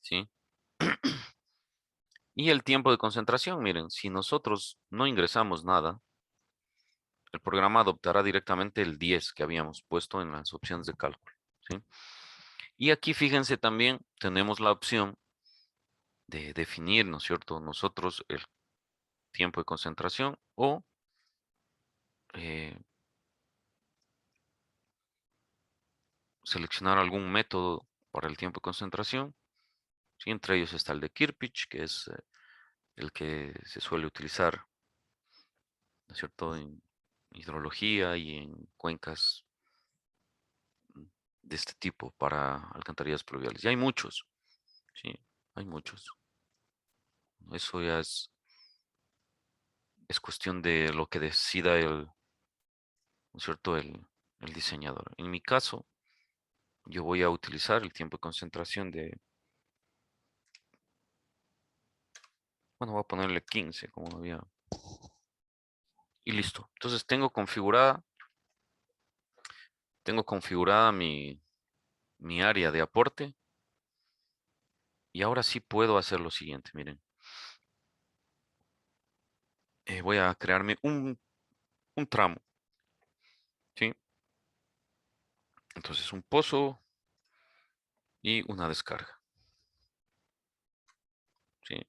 ¿sí? Y el tiempo de concentración, miren, si nosotros no ingresamos nada, el programa adoptará directamente el 10 que habíamos puesto en las opciones de cálculo, ¿sí? Y aquí fíjense también, tenemos la opción de definir, ¿no es cierto?, nosotros el tiempo de concentración o eh, seleccionar algún método para el tiempo de concentración, ¿sí? Entre ellos está el de Kirpich, que es el que se suele utilizar, ¿no es cierto?, en hidrología y en cuencas de este tipo para alcantarillas pluviales. Y hay muchos, sí, hay muchos. Eso ya es cuestión de lo que decida ¿no es cierto?, el diseñador. En mi caso, yo voy a utilizar el tiempo de concentración de, bueno, voy a ponerle 15 como había. Y listo. Entonces tengo configurada mi área de aporte. Y ahora sí puedo hacer lo siguiente, miren. Voy a crearme un tramo, ¿sí? Entonces un pozo y una descarga, ¿sí?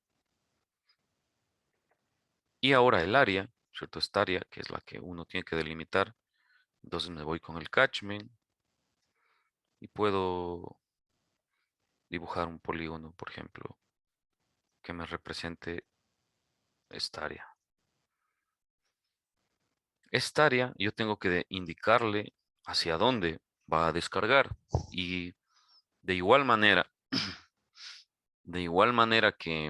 Y ahora el área, ¿cierto? Esta área, que es la que uno tiene que delimitar. Entonces me voy con el catchment y puedo dibujar un polígono, por ejemplo, que me represente esta área. Esta área yo tengo que indicarle hacia dónde va a descargar. Y de igual manera, de igual manera que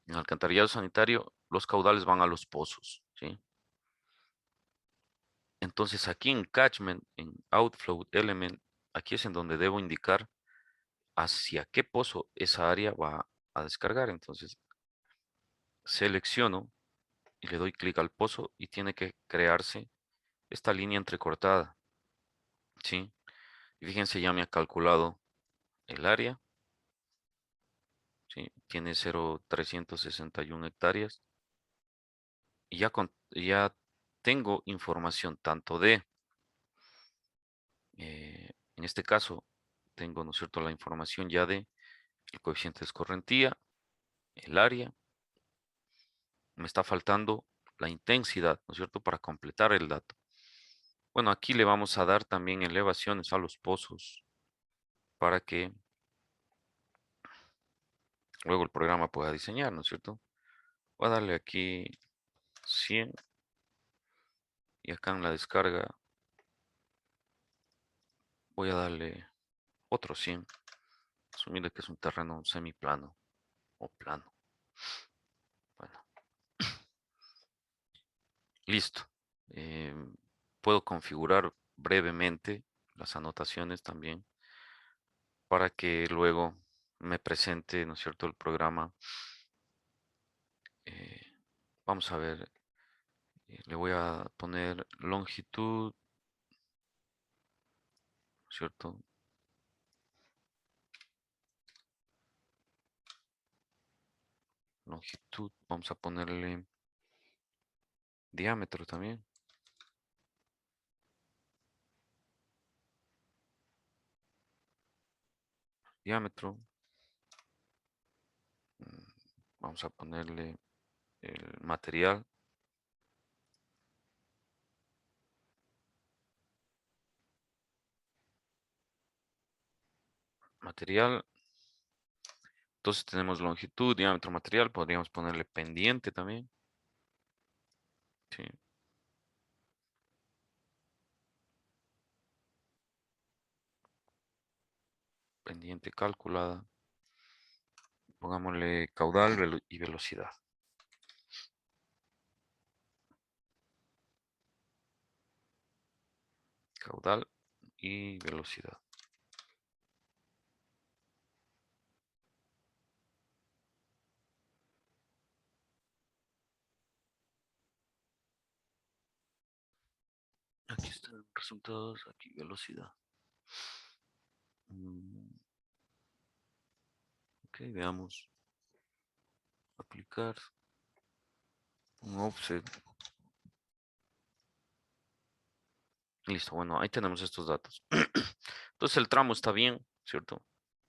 en alcantarillado sanitario, los caudales van a los pozos, ¿sí? Entonces aquí en catchment, en outflow element, aquí es en donde debo indicar hacia qué pozo esa área va a descargar. Entonces selecciono y le doy clic al pozo y tiene que crearse esta línea entrecortada, ¿sí? Y fíjense, ya me ha calculado el área, ¿sí? Tiene 0,361 hectáreas y ya tengo información tanto de, en este caso, tengo, ¿no es cierto?, la información ya de el coeficiente de escorrentía, el área, me está faltando la intensidad, ¿no es cierto?, para completar el dato. Bueno, aquí le vamos a dar también elevaciones a los pozos para que luego el programa pueda diseñar, ¿no es cierto? Voy a darle aquí 100 y acá en la descarga voy a darle otro 100. Asumiendo que es un terreno semiplano o plano. Bueno, listo. Puedo configurar brevemente las anotaciones también para que luego me presente, ¿no es cierto?, el programa. Eh, Vamos a ver, le voy a poner longitud, ¿cierto? Longitud, vamos a ponerle diámetro también. Diámetro. Mm, Vamos a ponerle el material. Material. Entonces tenemos longitud, diámetro, material. Podríamos ponerle pendiente también. Sí. Pendiente calculada. Pongámosle caudal y velocidad. Caudal y velocidad. Aquí están los resultados, aquí velocidad. Ok, veamos. Aplicar un offset. Listo, bueno, ahí tenemos estos datos. Entonces el tramo está bien, ¿cierto?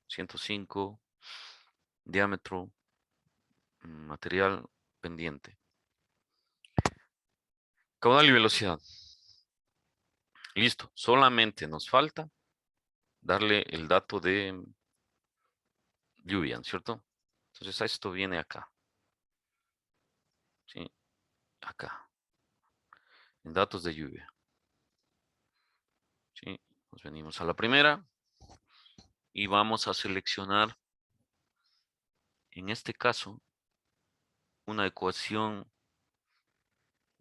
105, diámetro, material pendiente. Caudal y velocidad. Listo, solamente nos falta darle el dato de lluvia, ¿cierto? Entonces esto viene acá. ¿Sí? Acá. En datos de lluvia. ¿Sí? Nos venimos a la primera y vamos a seleccionar, en este caso, una ecuación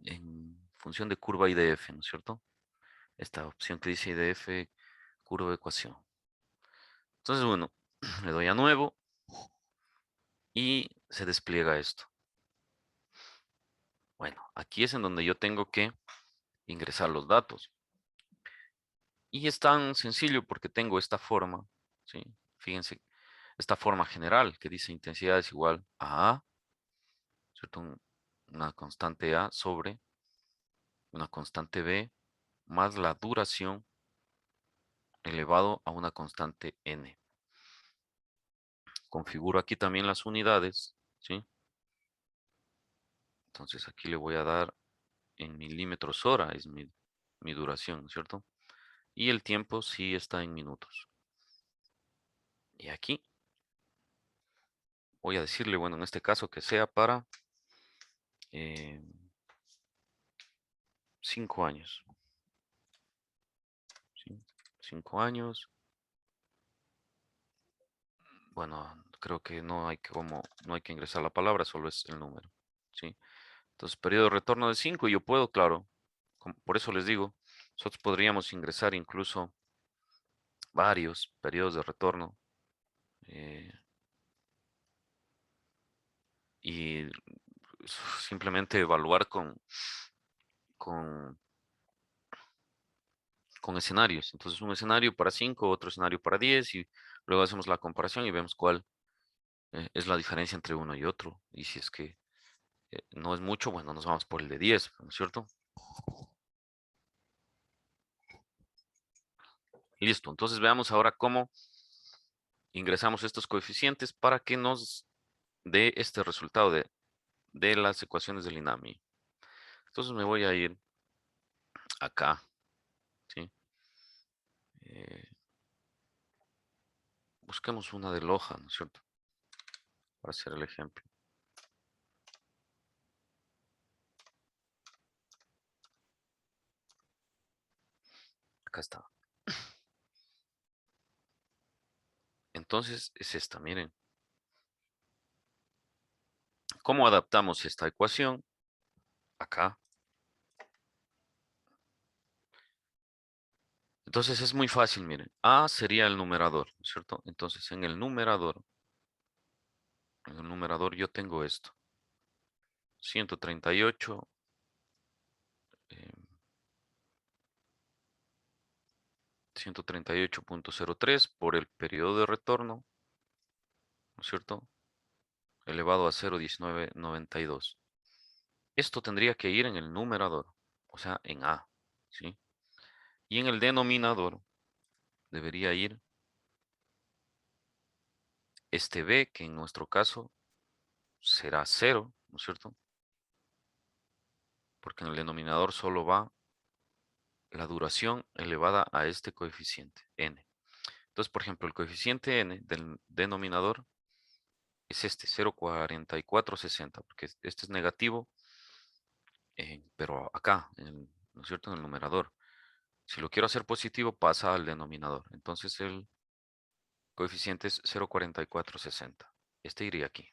en función de curva IDF, ¿no es cierto? Esta opción que dice IDF, curva de ecuación. Entonces, bueno, le doy a nuevo y se despliega esto. Bueno, aquí es en donde yo tengo que ingresar los datos. Y es tan sencillo porque tengo esta forma, ¿sí? Fíjense, esta forma general que dice intensidad es igual a A, ¿cierto? Una constante A sobre una constante B más la duración elevado a una constante N. Configuro aquí también las unidades, ¿sí? Entonces aquí le voy a dar en milímetros hora, es mi duración, ¿cierto? Y el tiempo sí está en minutos. Y aquí voy a decirle, bueno, en este caso que sea para 5 años. ¿Sí? 5 años. Bueno, creo que no hay que ingresar la palabra, solo es el número. ¿Sí? Entonces, periodo de retorno de 5 y yo puedo, claro, por eso les digo, nosotros podríamos ingresar incluso varios periodos de retorno eh, y simplemente evaluar con, con escenarios. Entonces, un escenario para 5, otro escenario para 10 y luego hacemos la comparación y vemos cuál es la diferencia entre uno y otro. Y si es que no es mucho, bueno, nos vamos por el de 10, ¿no es cierto? Listo, entonces veamos ahora cómo ingresamos estos coeficientes para que nos dé este resultado de las ecuaciones del INAMI. Entonces me voy a ir acá, ¿sí? Eh, Busquemos una de Loja, ¿no es cierto? Para hacer el ejemplo. Acá está. Entonces es esta, miren. ¿Cómo adaptamos esta ecuación? Acá. Entonces es muy fácil, miren. A sería el numerador, ¿no es cierto? Entonces en el numerador yo tengo esto. 138, eh, 138.03 por el periodo de retorno, ¿no es cierto? Elevado a 0,1992. Esto tendría que ir en el numerador, o sea, en A, ¿sí? Y en el denominador debería ir este B, que en nuestro caso será 0, ¿no es cierto? Porque en el denominador solo va la duración elevada a este coeficiente, n. Entonces, por ejemplo, el coeficiente n del denominador es este, 0,4460, porque este es negativo, pero acá, ¿no es cierto? En el numerador. Si lo quiero hacer positivo, pasa al denominador. Entonces, el coeficiente es 0,4460. Este iría aquí.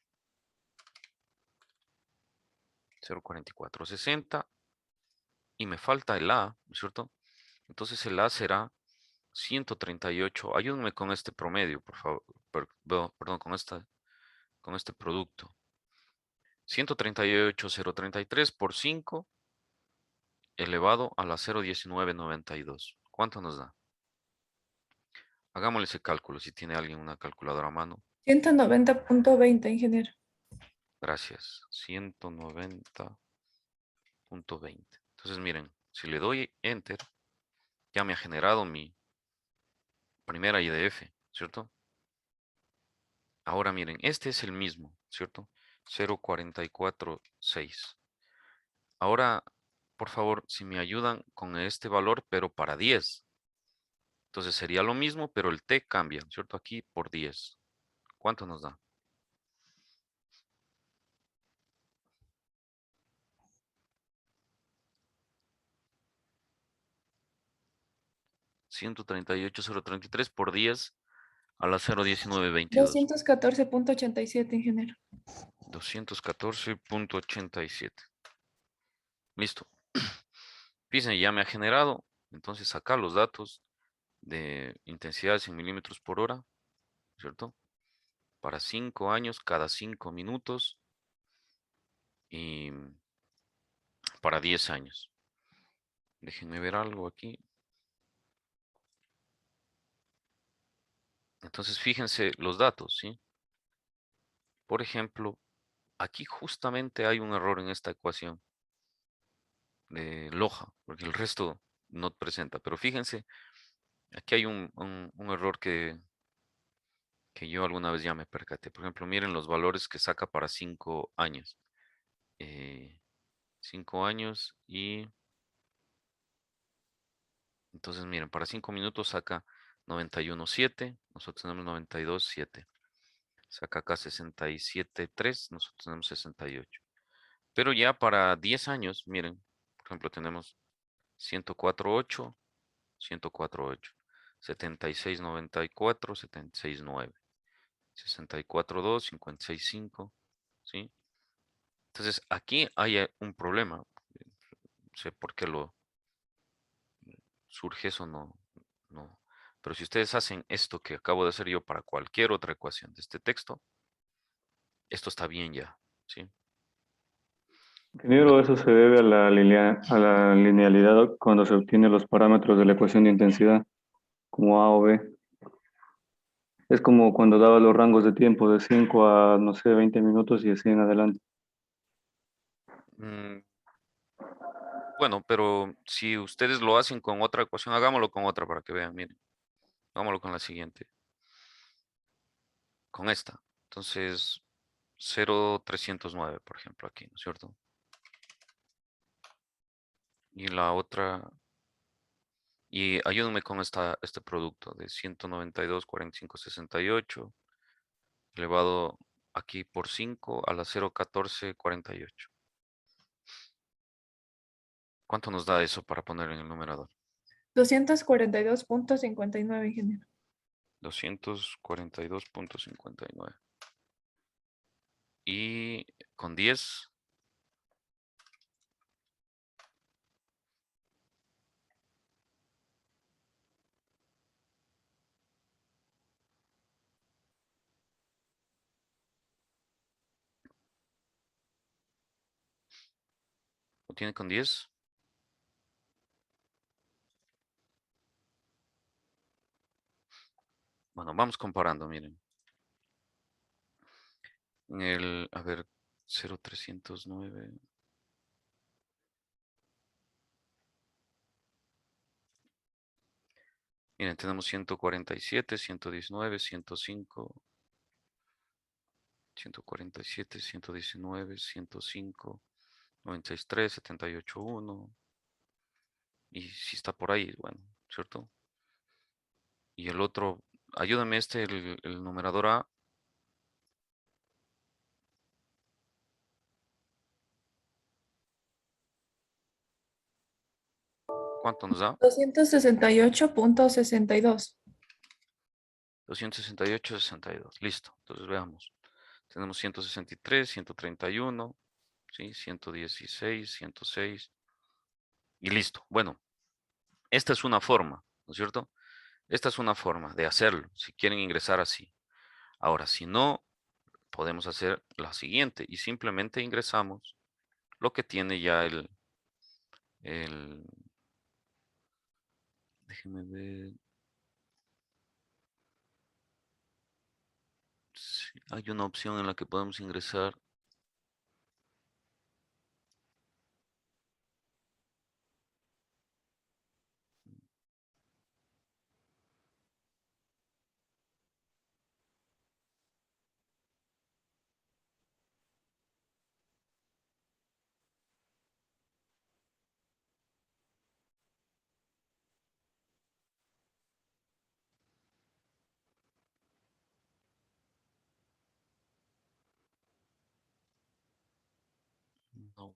0,4460. Y me falta el A, ¿no es cierto? Entonces el A será 138. Ayúdenme con este promedio, por favor. Perdón, con este producto. 138,033 por 5 elevado a la 0,1992. ¿Cuánto nos da? Hagámosle ese cálculo si tiene alguien una calculadora a mano. 190.20, ingeniero. Gracias. 190.20. Entonces miren, si le doy Enter, ya me ha generado mi primera IDF, ¿cierto? Ahora miren, este es el mismo, ¿cierto? 0,446. Ahora, por favor, si me ayudan con este valor, pero para 10. Entonces sería lo mismo, pero el t cambia, ¿cierto? Aquí por 10. ¿Cuánto nos da? 138,033 por 10 a la 0,1922. 214.87, ingeniero. 214.87. Listo. Fíjense, ya me ha generado. Entonces acá los datos de intensidades en milímetros por hora, ¿cierto? Para 5 años, cada 5 minutos y para 10 años. Déjenme ver algo aquí. Entonces, fíjense los datos, ¿sí? Por ejemplo, aquí justamente hay un error en esta ecuación de Loja, porque el resto no presenta. Pero fíjense, aquí hay un error que yo alguna vez ya me percaté. Por ejemplo, miren los valores que saca para 5 años. 5 años y entonces miren, para 5 minutos saca 91,7, nosotros tenemos 92,7. Saca acá 67,3, nosotros tenemos 68. Pero ya para 10 años, miren, por ejemplo, tenemos 104,8, 104,8, 76,94, 76,9, 64,2, 56,5, ¿sí? Entonces, aquí hay un problema. No sé por qué lo surge eso, no. Pero si ustedes hacen esto que acabo de hacer yo para cualquier otra ecuación de este texto, esto está bien ya, ¿sí? Ingeniero, eso se debe a a la linealidad cuando se obtienen los parámetros de la ecuación de intensidad, como A o B. Es como cuando daba los rangos de tiempo de 5 a, no sé, 20 minutos y así en adelante. Mm, bueno, pero si ustedes lo hacen con otra ecuación, hagámoslo con otra para que vean, miren. Hagámoslo con la siguiente. Con esta. Entonces, 0,309, por ejemplo, aquí, ¿no es cierto? Y la otra, y ayúdenme con este producto de 192,4568 elevado aquí por 5 a la 0,1448. ¿Cuánto nos da eso para poner en el numerador? 242.59, ingeniero. 242.59. Y con 10. ¿Lo tiene con 10? Bueno, vamos comparando, miren. En el, a ver, 0,309. Miren, tenemos 147, 119, 105, 147, 119, 105, 93, 78, 1. Y si está por ahí, bueno, ¿cierto? Y el otro, ayúdame el numerador A. ¿Cuánto nos da? 268.62. 268, 62. Listo. Entonces veamos. Tenemos 163, 131, ¿sí? 116, 106. Y listo. Bueno, esta es una forma, ¿no es cierto? Esta es una forma de hacerlo, si quieren ingresar así. Ahora, si no, podemos hacer la siguiente y simplemente ingresamos lo que tiene ya el, déjenme ver, sí, hay una opción en la que podemos ingresar. No,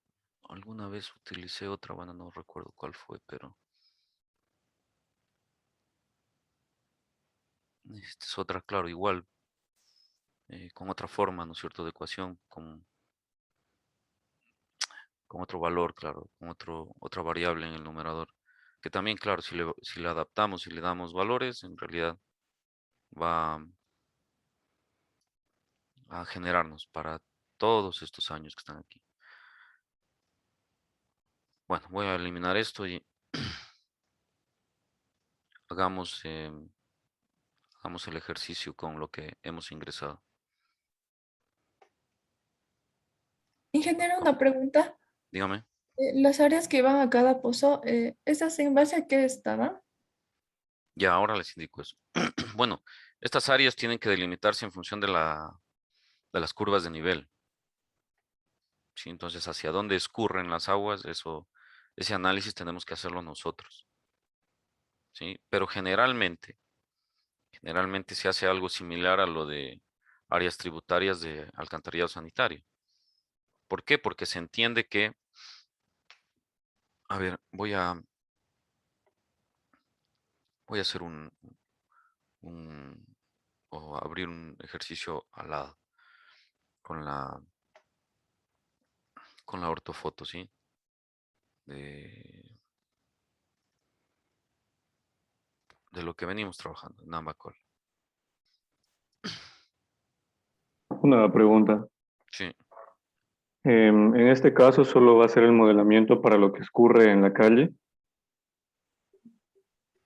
alguna vez utilicé otra, bueno, no recuerdo cuál fue, pero esta es otra, claro, igual, con otra forma, ¿no es cierto?, de ecuación, con otro valor, claro, con otra variable en el numerador, que también, claro, si le adaptamos y le damos valores, en realidad va a generarnos para todos estos años que están aquí. Bueno, voy a eliminar esto y hagamos, hagamos el ejercicio con lo que hemos ingresado. Ingeniero, Co- una pregunta. Dígame. Las áreas que van a cada pozo, ¿esas en base a qué estaban? Ya, ahora les indico eso. Bueno, estas áreas tienen que delimitarse en función de las curvas de nivel. ¿Sí? Entonces, hacia dónde escurren las aguas, ese análisis tenemos que hacerlo nosotros. ¿Sí? Pero generalmente se hace algo similar a lo de áreas tributarias de alcantarillado sanitario. ¿Por qué? Porque se entiende que, a ver, voy a hacer un, o abrir un ejercicio al lado con la ortofoto, ¿sí? De, de lo que venimos trabajando en Nambacol. Una pregunta. Sí, En este caso solo va a ser el modelamiento para lo que escurre en la calle.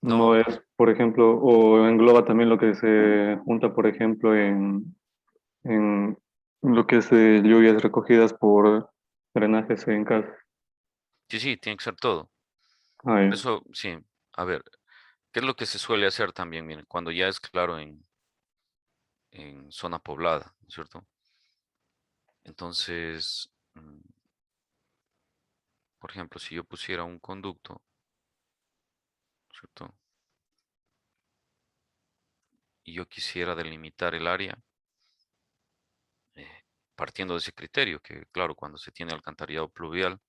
no, No es, por ejemplo, o engloba también lo que se junta, por ejemplo, en lo que es lluvias recogidas por drenajes en casa. sí, tiene que ser todo. Ah, Por ya. eso, sí, a ver, ¿qué es lo que se suele hacer también? Miren, cuando ya es claro en zona poblada, ¿no es cierto? Entonces, por ejemplo, si yo pusiera un conducto, ¿no es cierto? Y yo quisiera delimitar el área, eh, partiendo de ese criterio, que claro, cuando se tiene alcantarillado pluvial,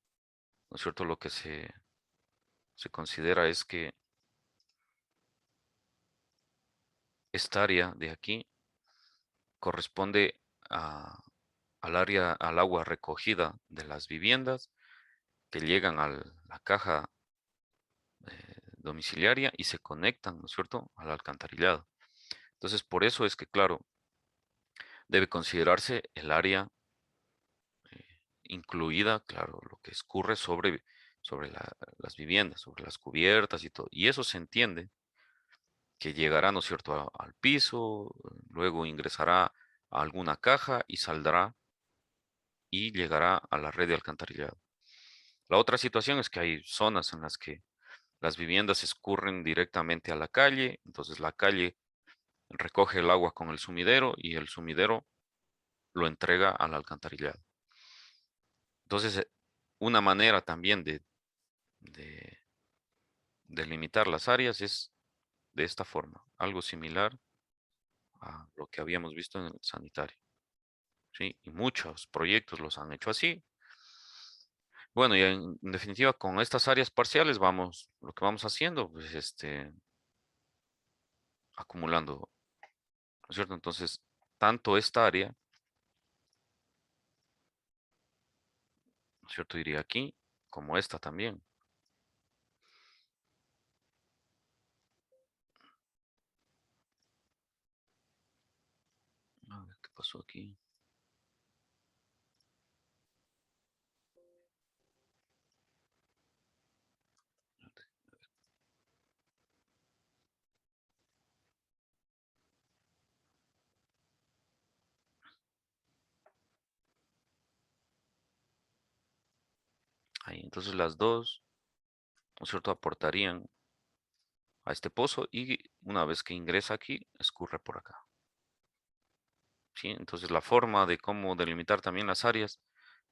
¿no es cierto? Lo que se considera es que esta área de aquí corresponde al agua recogida de las viviendas que llegan a la caja domiciliaria y se conectan, ¿no es cierto?, al alcantarillado. Entonces, por eso es que, claro, debe considerarse el área incluida, claro, lo que escurre sobre las viviendas, sobre las cubiertas y todo. Y eso se entiende que llegará, ¿no es cierto?, al piso, luego ingresará a alguna caja y saldrá y llegará a la red de alcantarillado. La otra situación es que hay zonas en las que las viviendas escurren directamente a la calle, entonces la calle recoge el agua con el sumidero y el sumidero lo entrega al alcantarillado. Entonces, una manera también de delimitar las áreas es de esta forma, algo similar a lo que habíamos visto en el sanitario, ¿sí? Y muchos proyectos los han hecho así. Bueno, y en definitiva, con estas áreas parciales lo que vamos haciendo, pues, acumulando, ¿no es cierto? Entonces, tanto esta área, ¿no es cierto? Iría aquí, como esta también. A ver, ¿qué pasó aquí? Ahí, entonces las dos, ¿no es cierto? Aportarían a este pozo y una vez que ingresa aquí, escurre por acá. ¿Sí? Entonces la forma de cómo delimitar también las áreas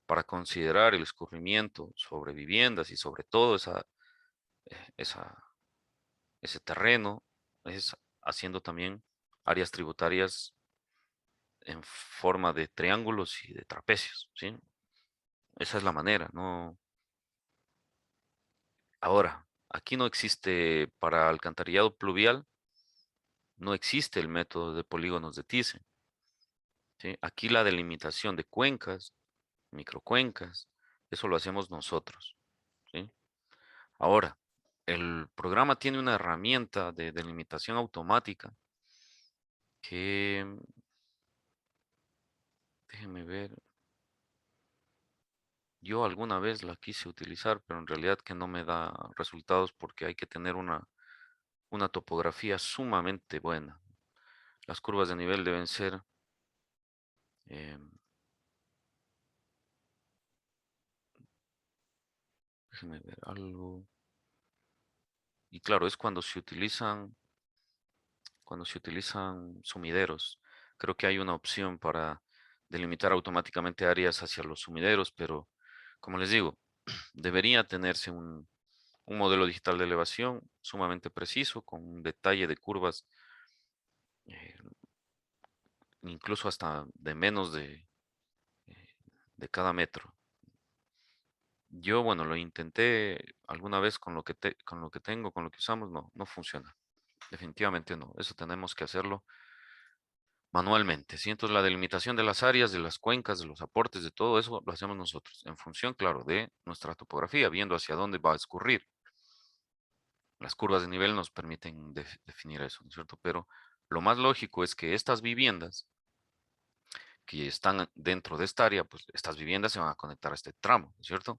para considerar el escurrimiento sobre viviendas y sobre todo eh, esa, ese terreno es haciendo también áreas tributarias en forma de triángulos y de trapecios, ¿sí? Esa es la manera, ¿no? Ahora, aquí no existe para alcantarillado pluvial, no existe el método de polígonos de Thyssen, ¿sí? Aquí la delimitación de cuencas, microcuencas, eso lo hacemos nosotros, ¿sí? Ahora, el programa tiene una herramienta de delimitación automática que, déjenme ver, yo alguna vez la quise utilizar, pero en realidad que no me da resultados porque hay que tener una topografía sumamente buena. Las curvas de nivel deben ser em, déjenme ver algo. Y claro, es cuando se utilizan sumideros. Creo que hay una opción para delimitar automáticamente áreas hacia los sumideros, pero como les digo, debería tenerse un modelo digital de elevación sumamente preciso, con un detalle de curvas, eh, incluso hasta de menos eh, de cada metro. Yo, bueno, lo intenté alguna vez con con lo que tengo, con lo que usamos, no funciona. Definitivamente no. Eso tenemos que hacerlo manualmente. ¿Sí? Entonces, la delimitación de las áreas, de las cuencas, de los aportes, de todo eso, lo hacemos nosotros, en función, claro, de nuestra topografía, viendo hacia dónde va a escurrir. Las curvas de nivel nos permiten definir eso, ¿no es cierto? Pero lo más lógico es que estas viviendas que están dentro de esta área, pues estas viviendas se van a conectar a este tramo, ¿no es cierto?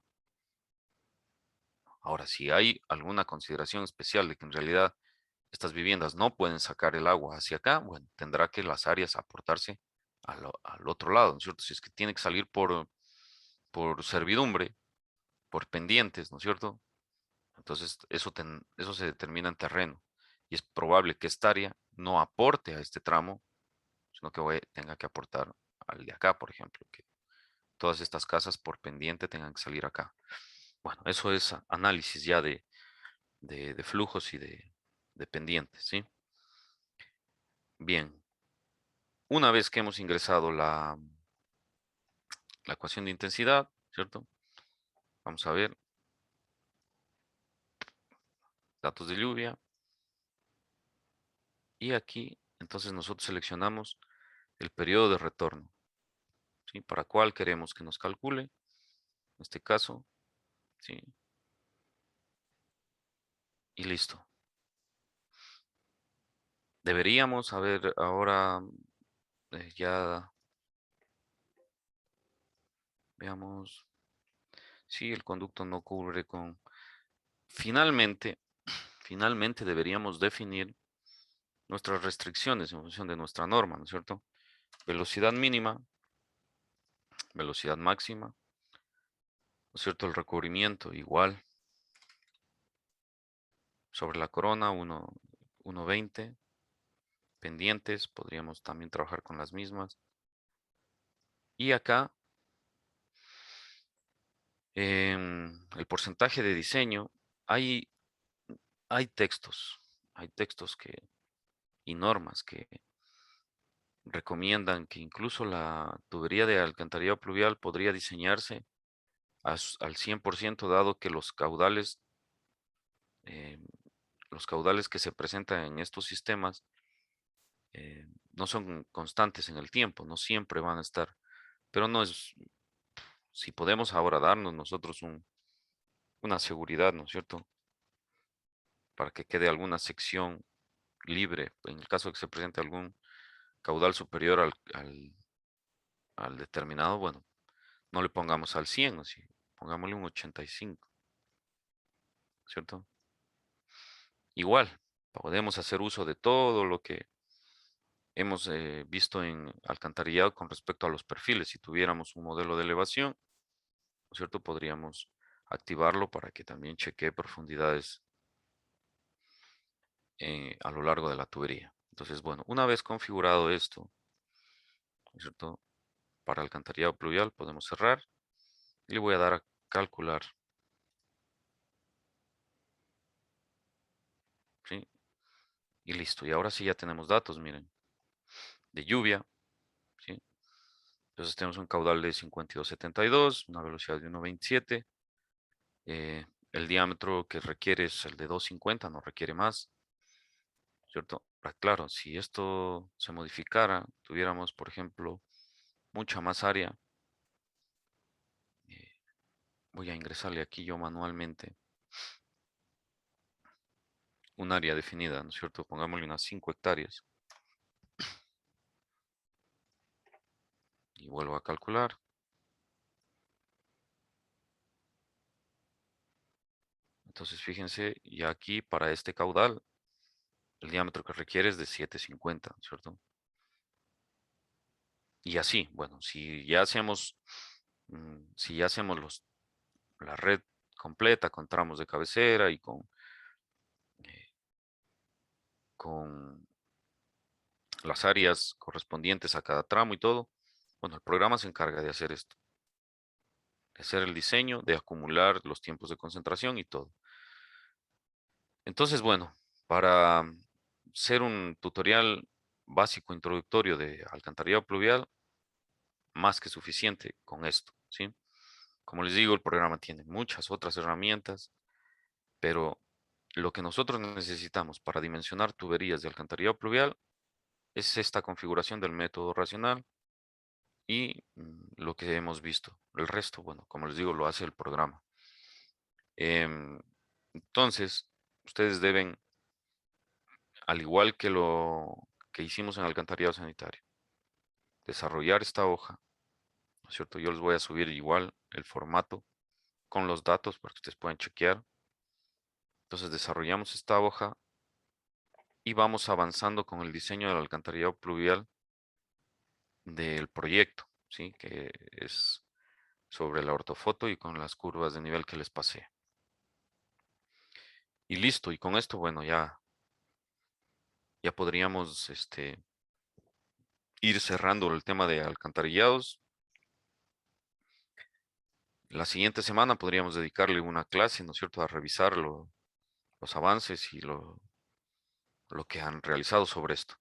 Ahora, si hay alguna consideración especial de que en realidad estas viviendas no pueden sacar el agua hacia acá, bueno, tendrá que las áreas aportarse al otro lado, ¿no es cierto? Si es que tiene que salir por servidumbre, por pendientes, ¿no es cierto? Entonces, eso se determina en terreno. Y es probable que esta área no aporte a este tramo, sino que tenga que aportar al de acá, por ejemplo, que todas estas casas por pendiente tengan que salir acá. Bueno, eso es análisis ya de flujos y de pendientes, ¿sí? Bien, una vez que hemos ingresado la ecuación de intensidad, ¿cierto? Vamos a ver datos de lluvia. Y aquí Entonces nosotros seleccionamos el periodo de retorno, ¿sí? Para cuál queremos que nos calcule, en este caso, ¿sí? Y listo. Deberíamos haber ahora, ya, veamos, sí, el conducto no cubre con... Finalmente, finalmente deberíamos definir nuestras restricciones en función de nuestra norma, ¿no es cierto? Velocidad mínima, velocidad máxima, ¿no es cierto? El recubrimiento igual sobre la corona 1.20, pendientes, podríamos también trabajar con las mismas. Y acá, el porcentaje de diseño, hay, hay textos, hay textos y normas que recomiendan que incluso la tubería de alcantarillado pluvial podría diseñarse al 100% dado que eh, los caudales que se presentan en estos sistemas no son constantes en el tiempo, no siempre van a estar, pero no es, si podemos ahora darnos nosotros una seguridad, ¿no es cierto? Para que quede alguna sección libre, en el caso de que se presente algún caudal superior al determinado, bueno, no le pongamos al 100, o si pongámosle un 85, ¿cierto? Igual, podemos hacer uso de todo lo que hemos visto en alcantarillado con respecto a los perfiles. Si tuviéramos un modelo de elevación, ¿no es cierto? Podríamos activarlo para que también chequee profundidades a lo largo de la tubería. Entonces, bueno, una vez configurado esto, ¿no es cierto? Para alcantarillado pluvial podemos cerrar y le voy a dar a calcular, ¿sí? Y listo. Y ahora sí ya tenemos datos, miren, de lluvia, ¿sí? Entonces tenemos un caudal de 52.72, una velocidad de 1.27. El diámetro que requiere es el de 2.50, no requiere más, ¿cierto? Claro, si esto se modificara, tuviéramos, por ejemplo, mucha más área, eh, voy a ingresarle aquí yo manualmente un área definida, ¿no es cierto? Pongámosle unas 5 hectáreas y vuelvo a calcular. Entonces, fíjense, ya aquí para este caudal, el diámetro que requiere es de 7.50, ¿cierto? Y así, bueno, si ya hacemos la red completa con tramos de cabecera y eh, con las áreas correspondientes a cada tramo y todo, bueno, el programa se encarga de hacer esto, de hacer el diseño, de acumular los tiempos de concentración y todo. Entonces, bueno, para ser un tutorial básico introductorio de alcantarillado pluvial, más que suficiente con esto, ¿sí? Como les digo, el programa tiene muchas otras herramientas, pero lo que nosotros necesitamos para dimensionar tuberías de alcantarillado pluvial es esta configuración del método racional y lo que hemos visto. El resto, bueno, como les digo, lo hace el programa. Em, entonces, ustedes deben, al igual que lo que hicimos en alcantarillado sanitario, desarrollar esta hoja, ¿no es cierto? Yo les voy a subir igual el formato con los datos para que ustedes puedan chequear. Entonces desarrollamos esta hoja y vamos avanzando con el diseño del alcantarillado pluvial del proyecto, ¿sí? Que es sobre la ortofoto y con las curvas de nivel que les pasé. Y listo, y con esto, bueno, ya podríamos ir cerrando el tema de alcantarillados. La siguiente semana podríamos dedicarle una clase, ¿no es cierto?, a revisar los avances y lo que han realizado sobre esto.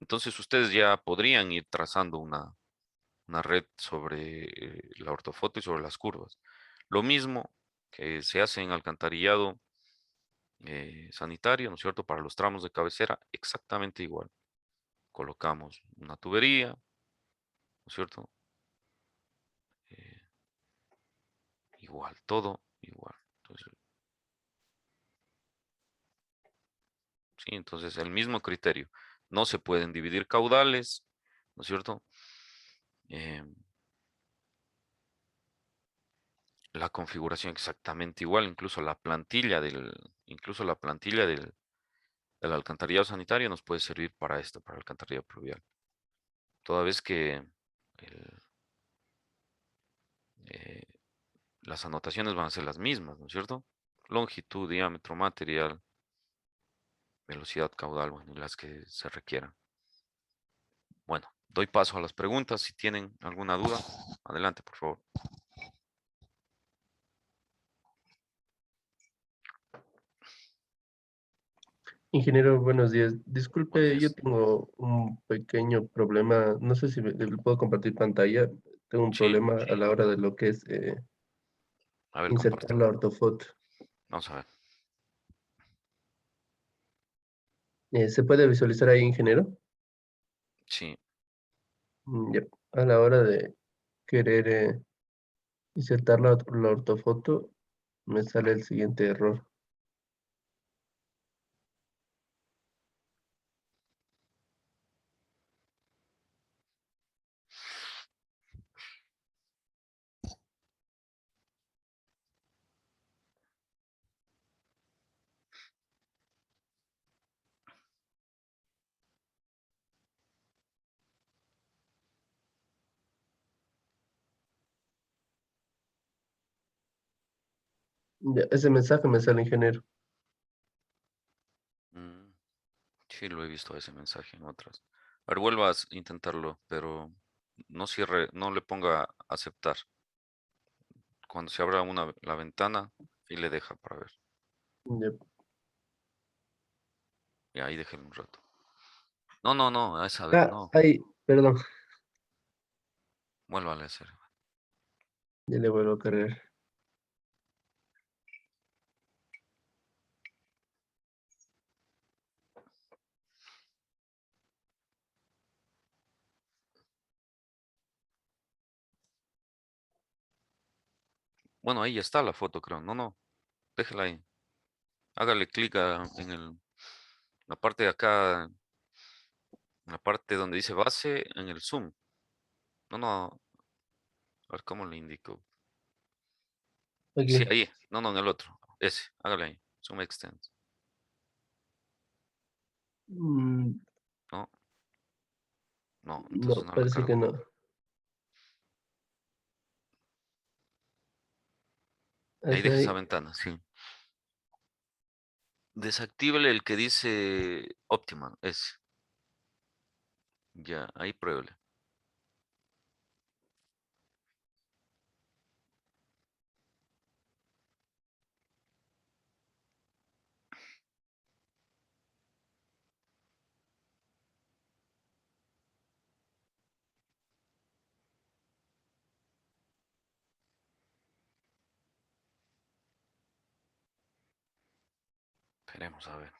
Entonces ustedes ya podrían ir trazando una red sobre la ortofoto y sobre las curvas. Lo mismo que se hace en alcantarillado sanitario, ¿no es cierto? Para los tramos de cabecera, exactamente igual. colocamos una tubería, ¿no es cierto? Igual, todo igual. Entonces, sí, entonces el mismo criterio. No se pueden dividir caudales, ¿no es cierto? Em, la configuración exactamente igual, incluso la plantilla del alcantarillado sanitario nos puede servir para esto, para el alcantarillado pluvial. Toda vez que el, eh, las anotaciones van a ser las mismas, ¿no es cierto? Longitud, diámetro, material, velocidad caudal, bueno, y las que se requieran. Bueno, doy paso a las preguntas. Si tienen alguna duda, adelante, por favor. Ingeniero, buenos días. Buenos Disculpe, yo días. tengo un pequeño problema. No sé si le puedo compartir pantalla. Tengo un Sí, problema a la hora de lo que es a ver, insertar compártelo. la ortofoto. Vamos a ver. ¿Se puede visualizar ahí, ingeniero? Sí, Ya. A la hora de querer insertar la ortofoto, me sale el siguiente error. Ya, ese mensaje me sale, ingeniero. mm, sí, lo he visto ese mensaje en otras. A ver, vuelvas a intentarlo, pero no cierre, no le ponga aceptar. Cuando se abra la ventana y le deja para ver. Ya. Y ahí déjelo un rato. No, no, no, a esa vez, Ah, no. ahí, perdón. Vuélvale a hacer. Ya le vuelvo a cargar. Bueno, ahí está la foto, creo. No, no, déjela ahí. Hágale clic la parte de acá, en la parte donde dice base, en el zoom. No, no, a ver cómo le indico. Sí, Aquí. ahí. No, no, en el otro. Ese, hágale ahí. Zoom extend. Mm, No, no, entonces no, no la parece que cargo. no. Ahí Es deja esa ahí. ventana, sí. Desactíbele el que dice Optimal, ese. Ya, ahí pruébele. Esperemos a ver.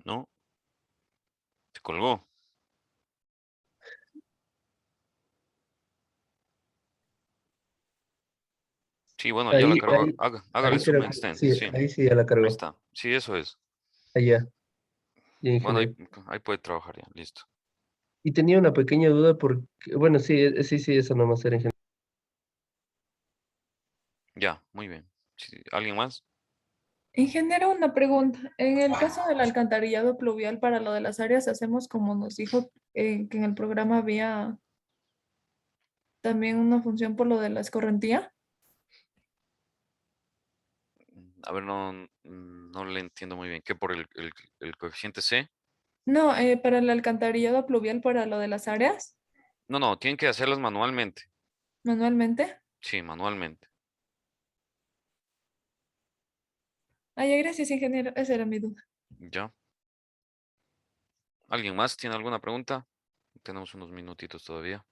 No, se colgó. Sí, bueno, ya la Ahí, cargó. Hágale ahí zoom creo que extend. sí, Sí, ahí sí ya la ahí cargó. está. Sí, eso es. Allá, ya, Bueno, ingeniero. ahí puede trabajar ya. Listo. Y tenía una pequeña duda porque, bueno, sí, sí, sí, eso nomás era, ingeniero. Ya, muy bien. Sí, ¿alguien más? Ingeniero, una pregunta. En el caso del alcantarillado pluvial para lo de las áreas, hacemos como nos dijo que en el programa había también una función por lo de la escorrentía. A ver, no le entiendo muy bien. ¿Qué por el coeficiente C? No, para el alcantarillado pluvial para lo de las áreas, No, tienen que hacerlas manualmente. manualmente. Sí, manualmente. Ah, ya, gracias, ingeniero. Esa era mi duda. ¿Ya? ¿Alguien más tiene alguna pregunta? Tenemos unos minutitos todavía.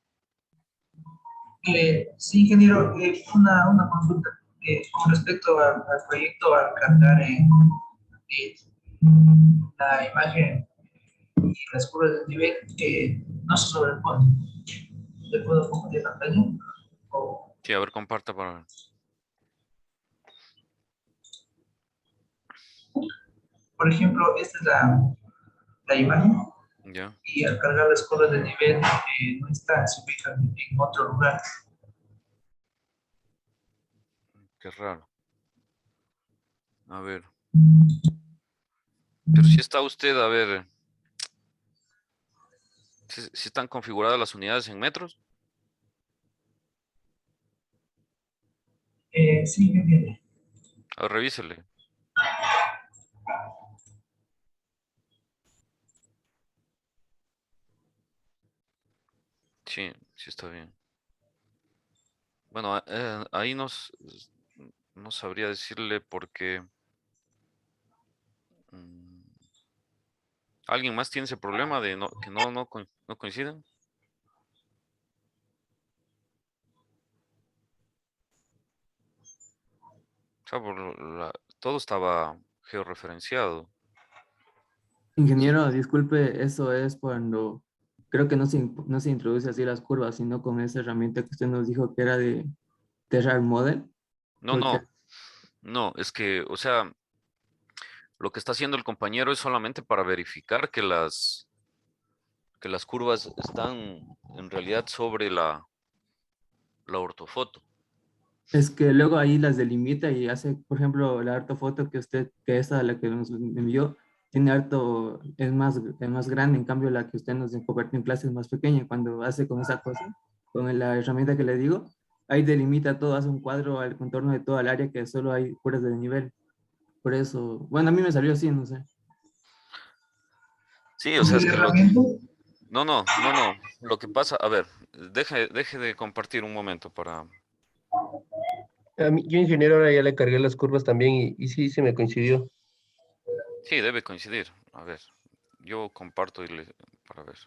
Sí, ingeniero, una consulta con respecto al proyecto al cargar eh, la imagen y las curvas de nivel que no se sobreponen. ¿Le puedo compartir pantalla? O, Sí, a ver, comparta para ver. por ejemplo, esta es la imagen ¿Ya? y al cargar las curvas de nivel no están, se ubican en otro lugar. Qué raro. A ver. Pero si está usted, a ver, si están configuradas las unidades en metros. Sí, ingeniero. A ver, revísele. Sí, sí está bien. Bueno, ahí no sabría decirle porque mm, ¿alguien más tiene ese problema de que no coinciden? O sea, todo estaba georreferenciado. Ingeniero, disculpe, eso es cuando creo que no se introduce así las curvas, sino con esa herramienta que usted nos dijo que era de Terra Model, No, porque no, es que, o sea, lo que está haciendo el compañero es solamente para verificar que las curvas están en realidad sobre la ortofoto. es que luego ahí las delimita y hace, por ejemplo, la ortofoto que usted, que esa la que nos envió, tiene harto, es más grande, en cambio la que usted nos compartió en clase es más pequeña. Cuando hace con esa cosa, con la herramienta que le digo, ahí delimita todo, hace un cuadro al contorno de toda el área que solo hay puras de nivel. Por eso, bueno, a mí me salió así, no sé. Sí, o sea, ¿Con es la que herramienta? no. Lo que pasa, a ver, deje de compartir un momento para. Yo, ingeniero, ahora ya le cargué las curvas también y sí, se me coincidió. Sí, debe coincidir. A ver, yo comparto para ver.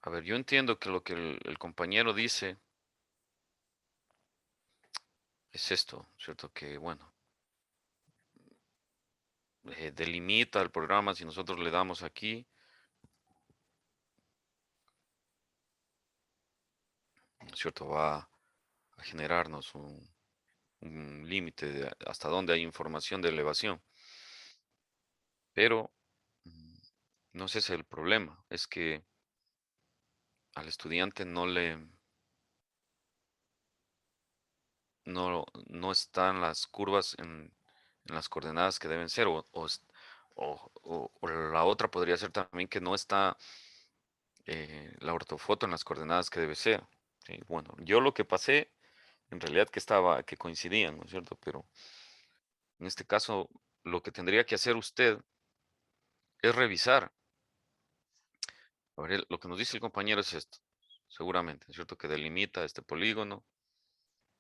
A ver, yo entiendo que lo que el compañero dice es esto, ¿cierto? Que, bueno, delimita el programa si nosotros le damos aquí, ¿cierto? Va a generarnos un límite de hasta dónde hay información de elevación. Pero mm, no ese es el problema, es que al estudiante no están las curvas en las coordenadas que deben ser, o la otra podría ser también que no está la ortofoto en las coordenadas que debe ser. ¿Sí? Bueno, yo lo que pasé, en realidad que coincidían, ¿no es cierto? Pero en este caso, lo que tendría que hacer usted es revisar. A ver, lo que nos dice el compañero es esto, seguramente, ¿no es cierto? Que delimita este polígono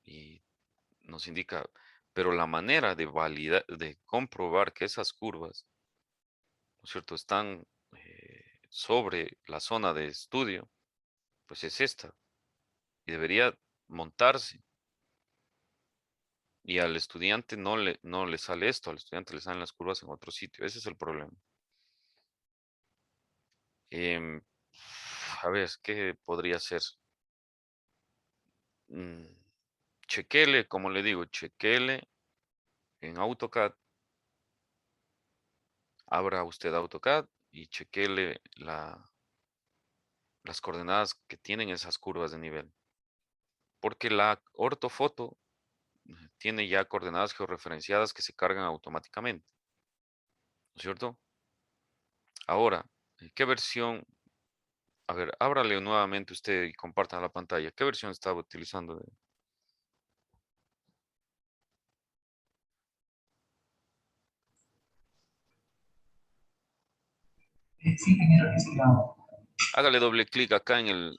y nos indica, pero la manera de validar, de comprobar que esas curvas, ¿no es cierto?, están sobre la zona de estudio, pues es esta, y debería montarse. Y al estudiante no le sale esto, al estudiante le salen las curvas en otro sitio. Ese es el problema. Em, a ver, ¿qué podría ser? Mm, chequele, como le digo, chequele en AutoCAD. Abra usted AutoCAD y chequele las coordenadas que tienen esas curvas de nivel. Porque la ortofoto tiene ya coordenadas georreferenciadas que se cargan automáticamente. ¿No es cierto? Ahora, ¿qué versión? A ver, ábrale nuevamente usted y compartan la pantalla. ¿Qué versión estaba utilizando? Sí, ingeniero, que sí, la- Hágale doble clic acá en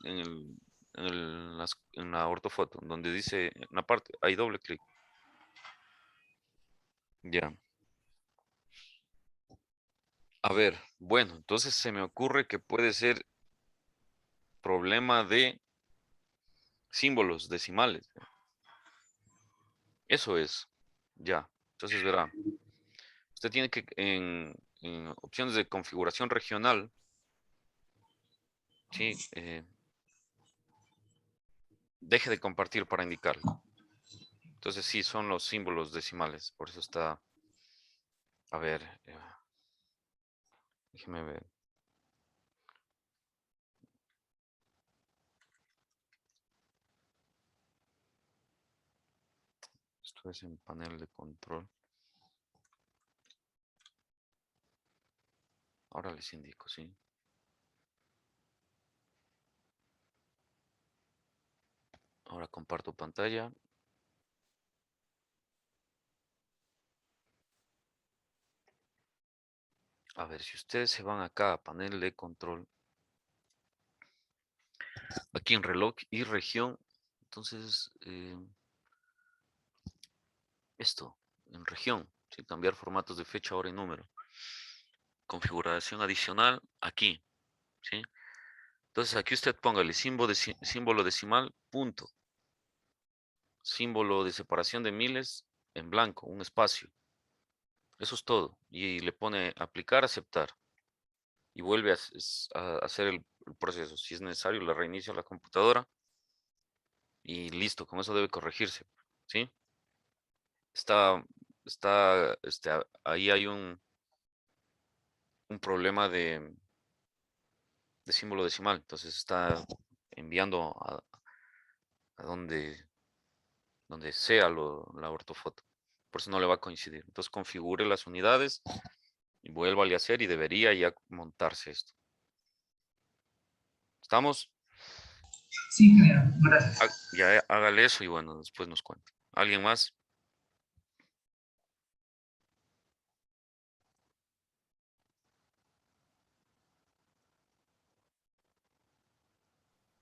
la ortofoto, donde dice, en la parte, hay doble clic. Ya. A ver, bueno, entonces se me ocurre que puede ser problema de símbolos decimales. Eso es. Ya. Entonces verá, usted tiene que en opciones de configuración regional, ¿sí? Deje de compartir para indicarlo. Entonces sí, son los símbolos decimales. Por eso está, a ver, déjeme ver. Esto es en panel de control. Ahora les indico, ¿sí? Ahora comparto pantalla. A ver, si ustedes se van acá a panel de control, aquí en reloj y región, entonces esto, en región, ¿sí? Cambiar formatos de fecha, hora y número. Configuración adicional, aquí, ¿sí? Entonces aquí usted póngale símbolo decimal, punto. Símbolo de separación de miles en blanco, un espacio. Eso es todo. Y le pone aplicar, aceptar. Y vuelve a hacer el proceso. Si es necesario, le reinicia la computadora y listo, con eso debe corregirse, ¿sí? Está, ahí hay un problema de símbolo decimal, entonces está enviando a donde sea la ortofoto. Por eso no le va a coincidir. Entonces configure las unidades y vuélvale a hacer y debería ya montarse esto. ¿Estamos? Sí, ingeniero, gracias. Ya hágale eso y bueno, después nos cuenta. ¿Alguien más?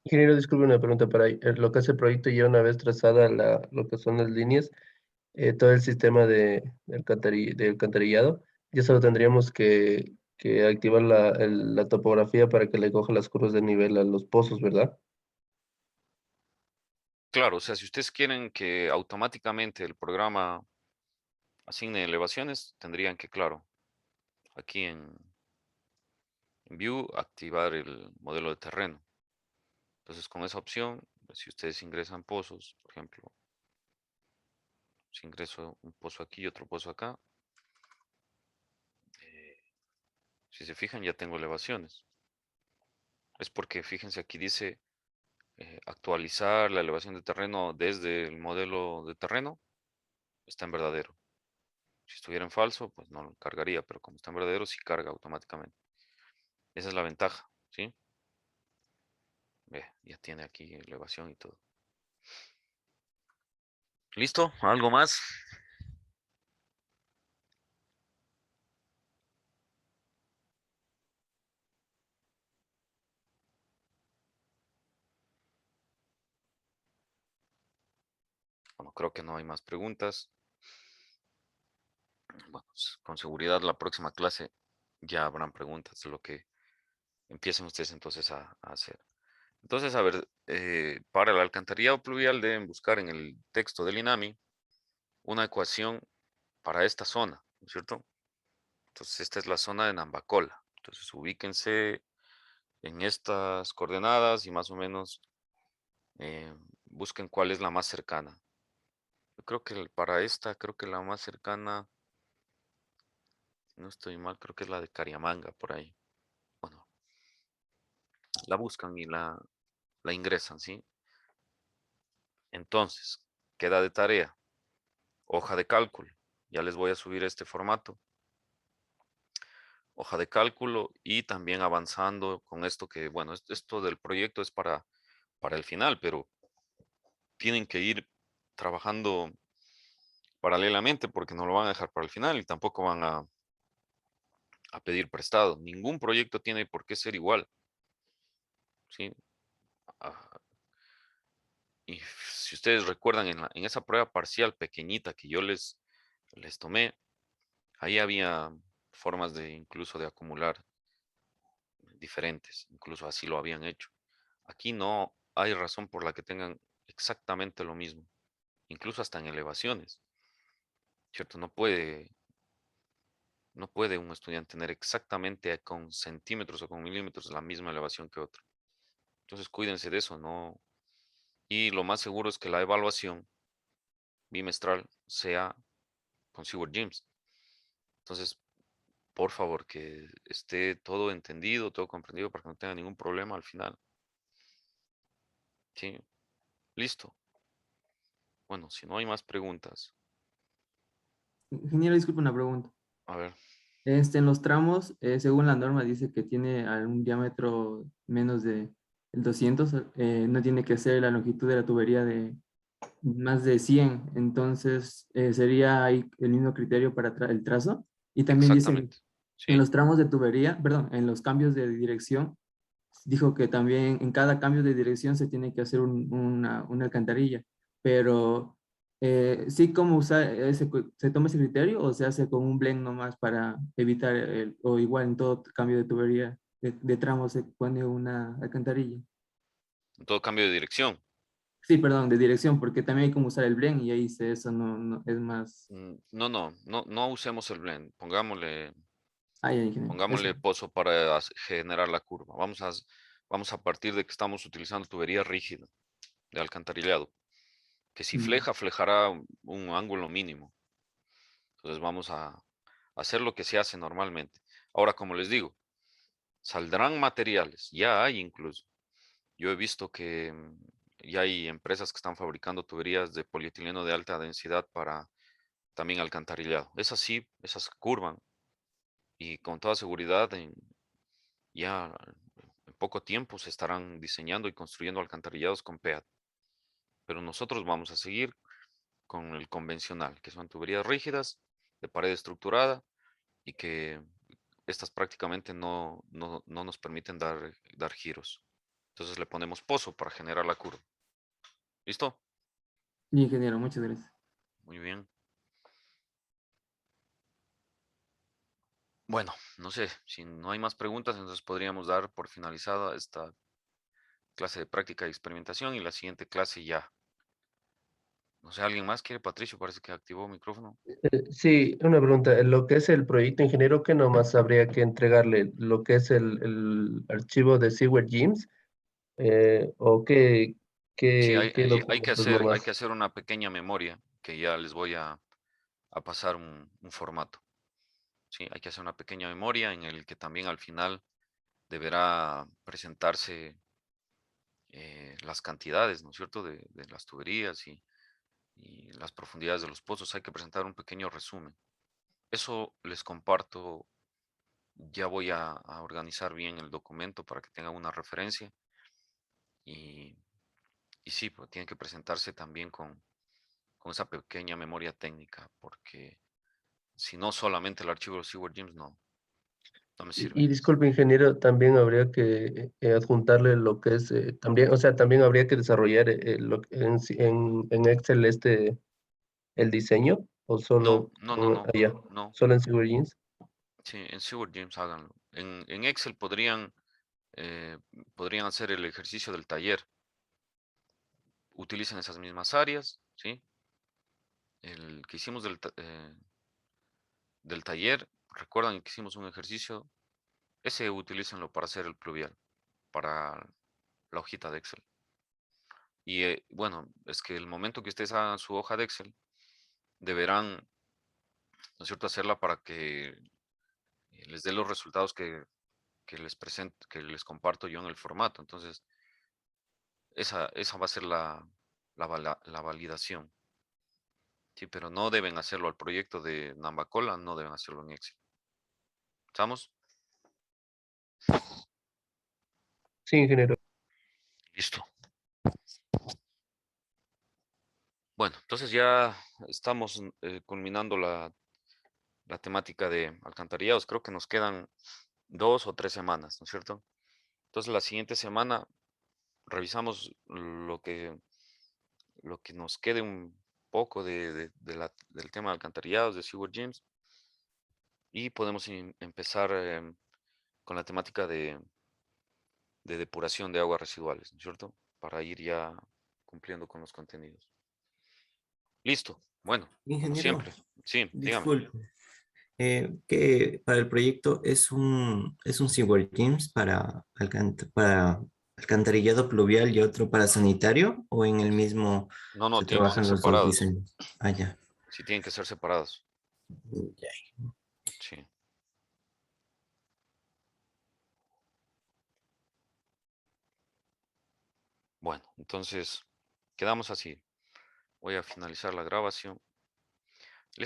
Ingeniero, disculpe una pregunta para ahí. Lo que hace el proyecto ya una vez trazada lo que son las líneas, todo el sistema de alcantarillado, ya solo tendríamos que activar la topografía para que le coja las curvas de nivel a los pozos, ¿verdad? Claro, o sea, si ustedes quieren que automáticamente el programa asigne elevaciones, tendrían que, claro, aquí en View activar el modelo de terreno. Entonces, con esa opción, si ustedes ingresan pozos, por ejemplo, si ingreso un pozo aquí y otro pozo acá, eh, si se fijan, ya tengo elevaciones. Es porque, fíjense, aquí dice actualizar la elevación de terreno desde el modelo de terreno, está en verdadero. Si estuviera en falso, pues no lo cargaría, pero como está en verdadero, sí carga automáticamente. Esa es la ventaja, ¿sí? Ve, ya tiene aquí elevación y todo. ¿Listo? ¿Algo más? Bueno, creo que no hay más preguntas. Bueno, con seguridad la próxima clase ya habrán preguntas de lo que empiecen ustedes entonces a hacer. Entonces, a ver, para el alcantarillado pluvial deben buscar en el texto del INAMI una ecuación para esta zona, ¿no es cierto? Entonces, esta es la zona de Nambacola. Entonces, ubíquense en estas coordenadas y más o menos busquen cuál es la más cercana. Yo creo que para esta, creo que la más cercana, si no estoy mal, creo que es la de Cariamanga, por ahí. Bueno, la buscan y la ingresan, ¿sí? Entonces, queda de tarea, hoja de cálculo. Ya les voy a subir este formato. Hoja de cálculo y también avanzando con esto que, bueno, esto del proyecto es para el final, pero tienen que ir trabajando paralelamente porque no lo van a dejar para el final y tampoco van a pedir prestado. Ningún proyecto tiene por qué ser igual, ¿sí? Ah, y si ustedes recuerdan en esa prueba parcial pequeñita que yo les tomé, ahí había formas de incluso de acumular diferentes, incluso así lo habían hecho. Aquí no hay razón por la que tengan exactamente lo mismo, incluso hasta en elevaciones, ¿cierto? No puede un estudiante tener exactamente con centímetros o con milímetros la misma elevación que otro. Entonces cuídense de eso, ¿no? Y lo más seguro es que la evaluación bimestral sea con Seward James. Entonces, por favor, que esté todo entendido, todo comprendido para que no tenga ningún problema al final. Sí, listo. Bueno, si no hay más preguntas, Ingeniero, disculpe una pregunta. a ver, En los tramos, según la norma, dice que tiene un diámetro menos de el 200, no tiene que ser la longitud de la tubería de más de 100, entonces sería ahí el mismo criterio para el trazo. Y también dice que exactamente. en Sí, los tramos de tubería, perdón, en los cambios de dirección, dijo que también en cada cambio de dirección se tiene que hacer una alcantarilla, pero sí, ¿cómo usar se toma ese criterio o se hace con un blend nomás para evitar, o igual en todo cambio de tubería de tramo se pone una alcantarilla? en todo cambio de dirección. Sí, perdón, de dirección, porque también hay como usar el blend y ahí se, eso no es más... No usemos el blend. Pongámosle, Ah, ya, ingeniero. Eso. pongámosle pozo para generar la curva. Vamos a partir de que estamos utilizando tubería rígida de alcantarillado, que si Mm. flejará un ángulo mínimo. Entonces vamos a hacer lo que se hace normalmente. Ahora, como les digo, saldrán materiales, ya hay incluso. Yo he visto que ya hay empresas que están fabricando tuberías de polietileno de alta densidad para también alcantarillado. Esas sí, esas curvan y con toda seguridad ya en poco tiempo se estarán diseñando y construyendo alcantarillados con PEAT. Pero nosotros vamos a seguir con el convencional, que son tuberías rígidas, de pared estructurada y que estas prácticamente no nos permiten dar giros. Entonces le ponemos pozo para generar la curva. ¿Listo? Sí, ingeniero, muchas gracias. Muy bien. Bueno, no sé, si no hay más preguntas, entonces podríamos dar por finalizada esta clase de práctica y experimentación y la siguiente clase ya. No sé, ¿alguien más quiere? Patricio, parece que activó micrófono. Sí, una pregunta. En lo que es el proyecto ingeniero, ¿qué nomás habría que entregarle? ¿Lo que es el archivo de Seward James? ¿O Sí, qué documentos hay que nomás? hacer una pequeña memoria que ya les voy a pasar un formato. Sí, hay que hacer una pequeña memoria en el que también al final deberá presentarse las cantidades, ¿no es cierto?, de las tuberías y las profundidades de los pozos. Hay que presentar un pequeño resumen. Eso les comparto. Ya voy a organizar bien el documento para que tengan una referencia y, y sí, pues tiene que presentarse también con esa pequeña memoria técnica, porque si no solamente el archivo de Seward James no me sirve. Y disculpe, ingeniero, también habría que adjuntarle lo que es, también, o sea, también habría que desarrollar en Excel el diseño, o No, solo no, no, no, allá, no. solo en Seward Jeans. Sí, en Seward James háganlo. En Excel eh, podrían hacer el ejercicio del taller. Utilicen esas mismas áreas, ¿sí? El que hicimos del taller, recuerdan que hicimos un ejercicio, ese utilícenlo para hacer el pluvial, para la hojita de Excel. Y bueno, es que el momento que ustedes hagan su hoja de Excel, deberán, ¿no es cierto?, hacerla para que les dé los resultados que que les presento, que les comparto yo en el formato. Entonces, esa va a ser la validación. Sí, pero no deben hacerlo al proyecto de Nambacola, no deben hacerlo en Excel. ¿Estamos? Sí, ingeniero. Listo. Bueno, entonces ya estamos culminando la temática de alcantarillados. Creo que nos quedan 2 o 3 semanas, ¿no es cierto? Entonces la siguiente semana revisamos lo que nos quede un poco del tema de alcantarillados, de sewer gyms, y podemos empezar con la temática de depuración de aguas residuales, ¿no es cierto? Para ir ya cumpliendo con los contenidos. Listo. Bueno, como Ingeniero, siempre. Sí, dígame. disculpe. Que para el proyecto es un Sewer Gyms para alcantarillado pluvial y otro para sanitario, o en el mismo No, no, se tienen que ser trabajan los dos separados. diseños. Ah, ya. Sí, tienen que ser separados. Ya. Sí. Bueno, entonces quedamos así. Voy a finalizar la grabación.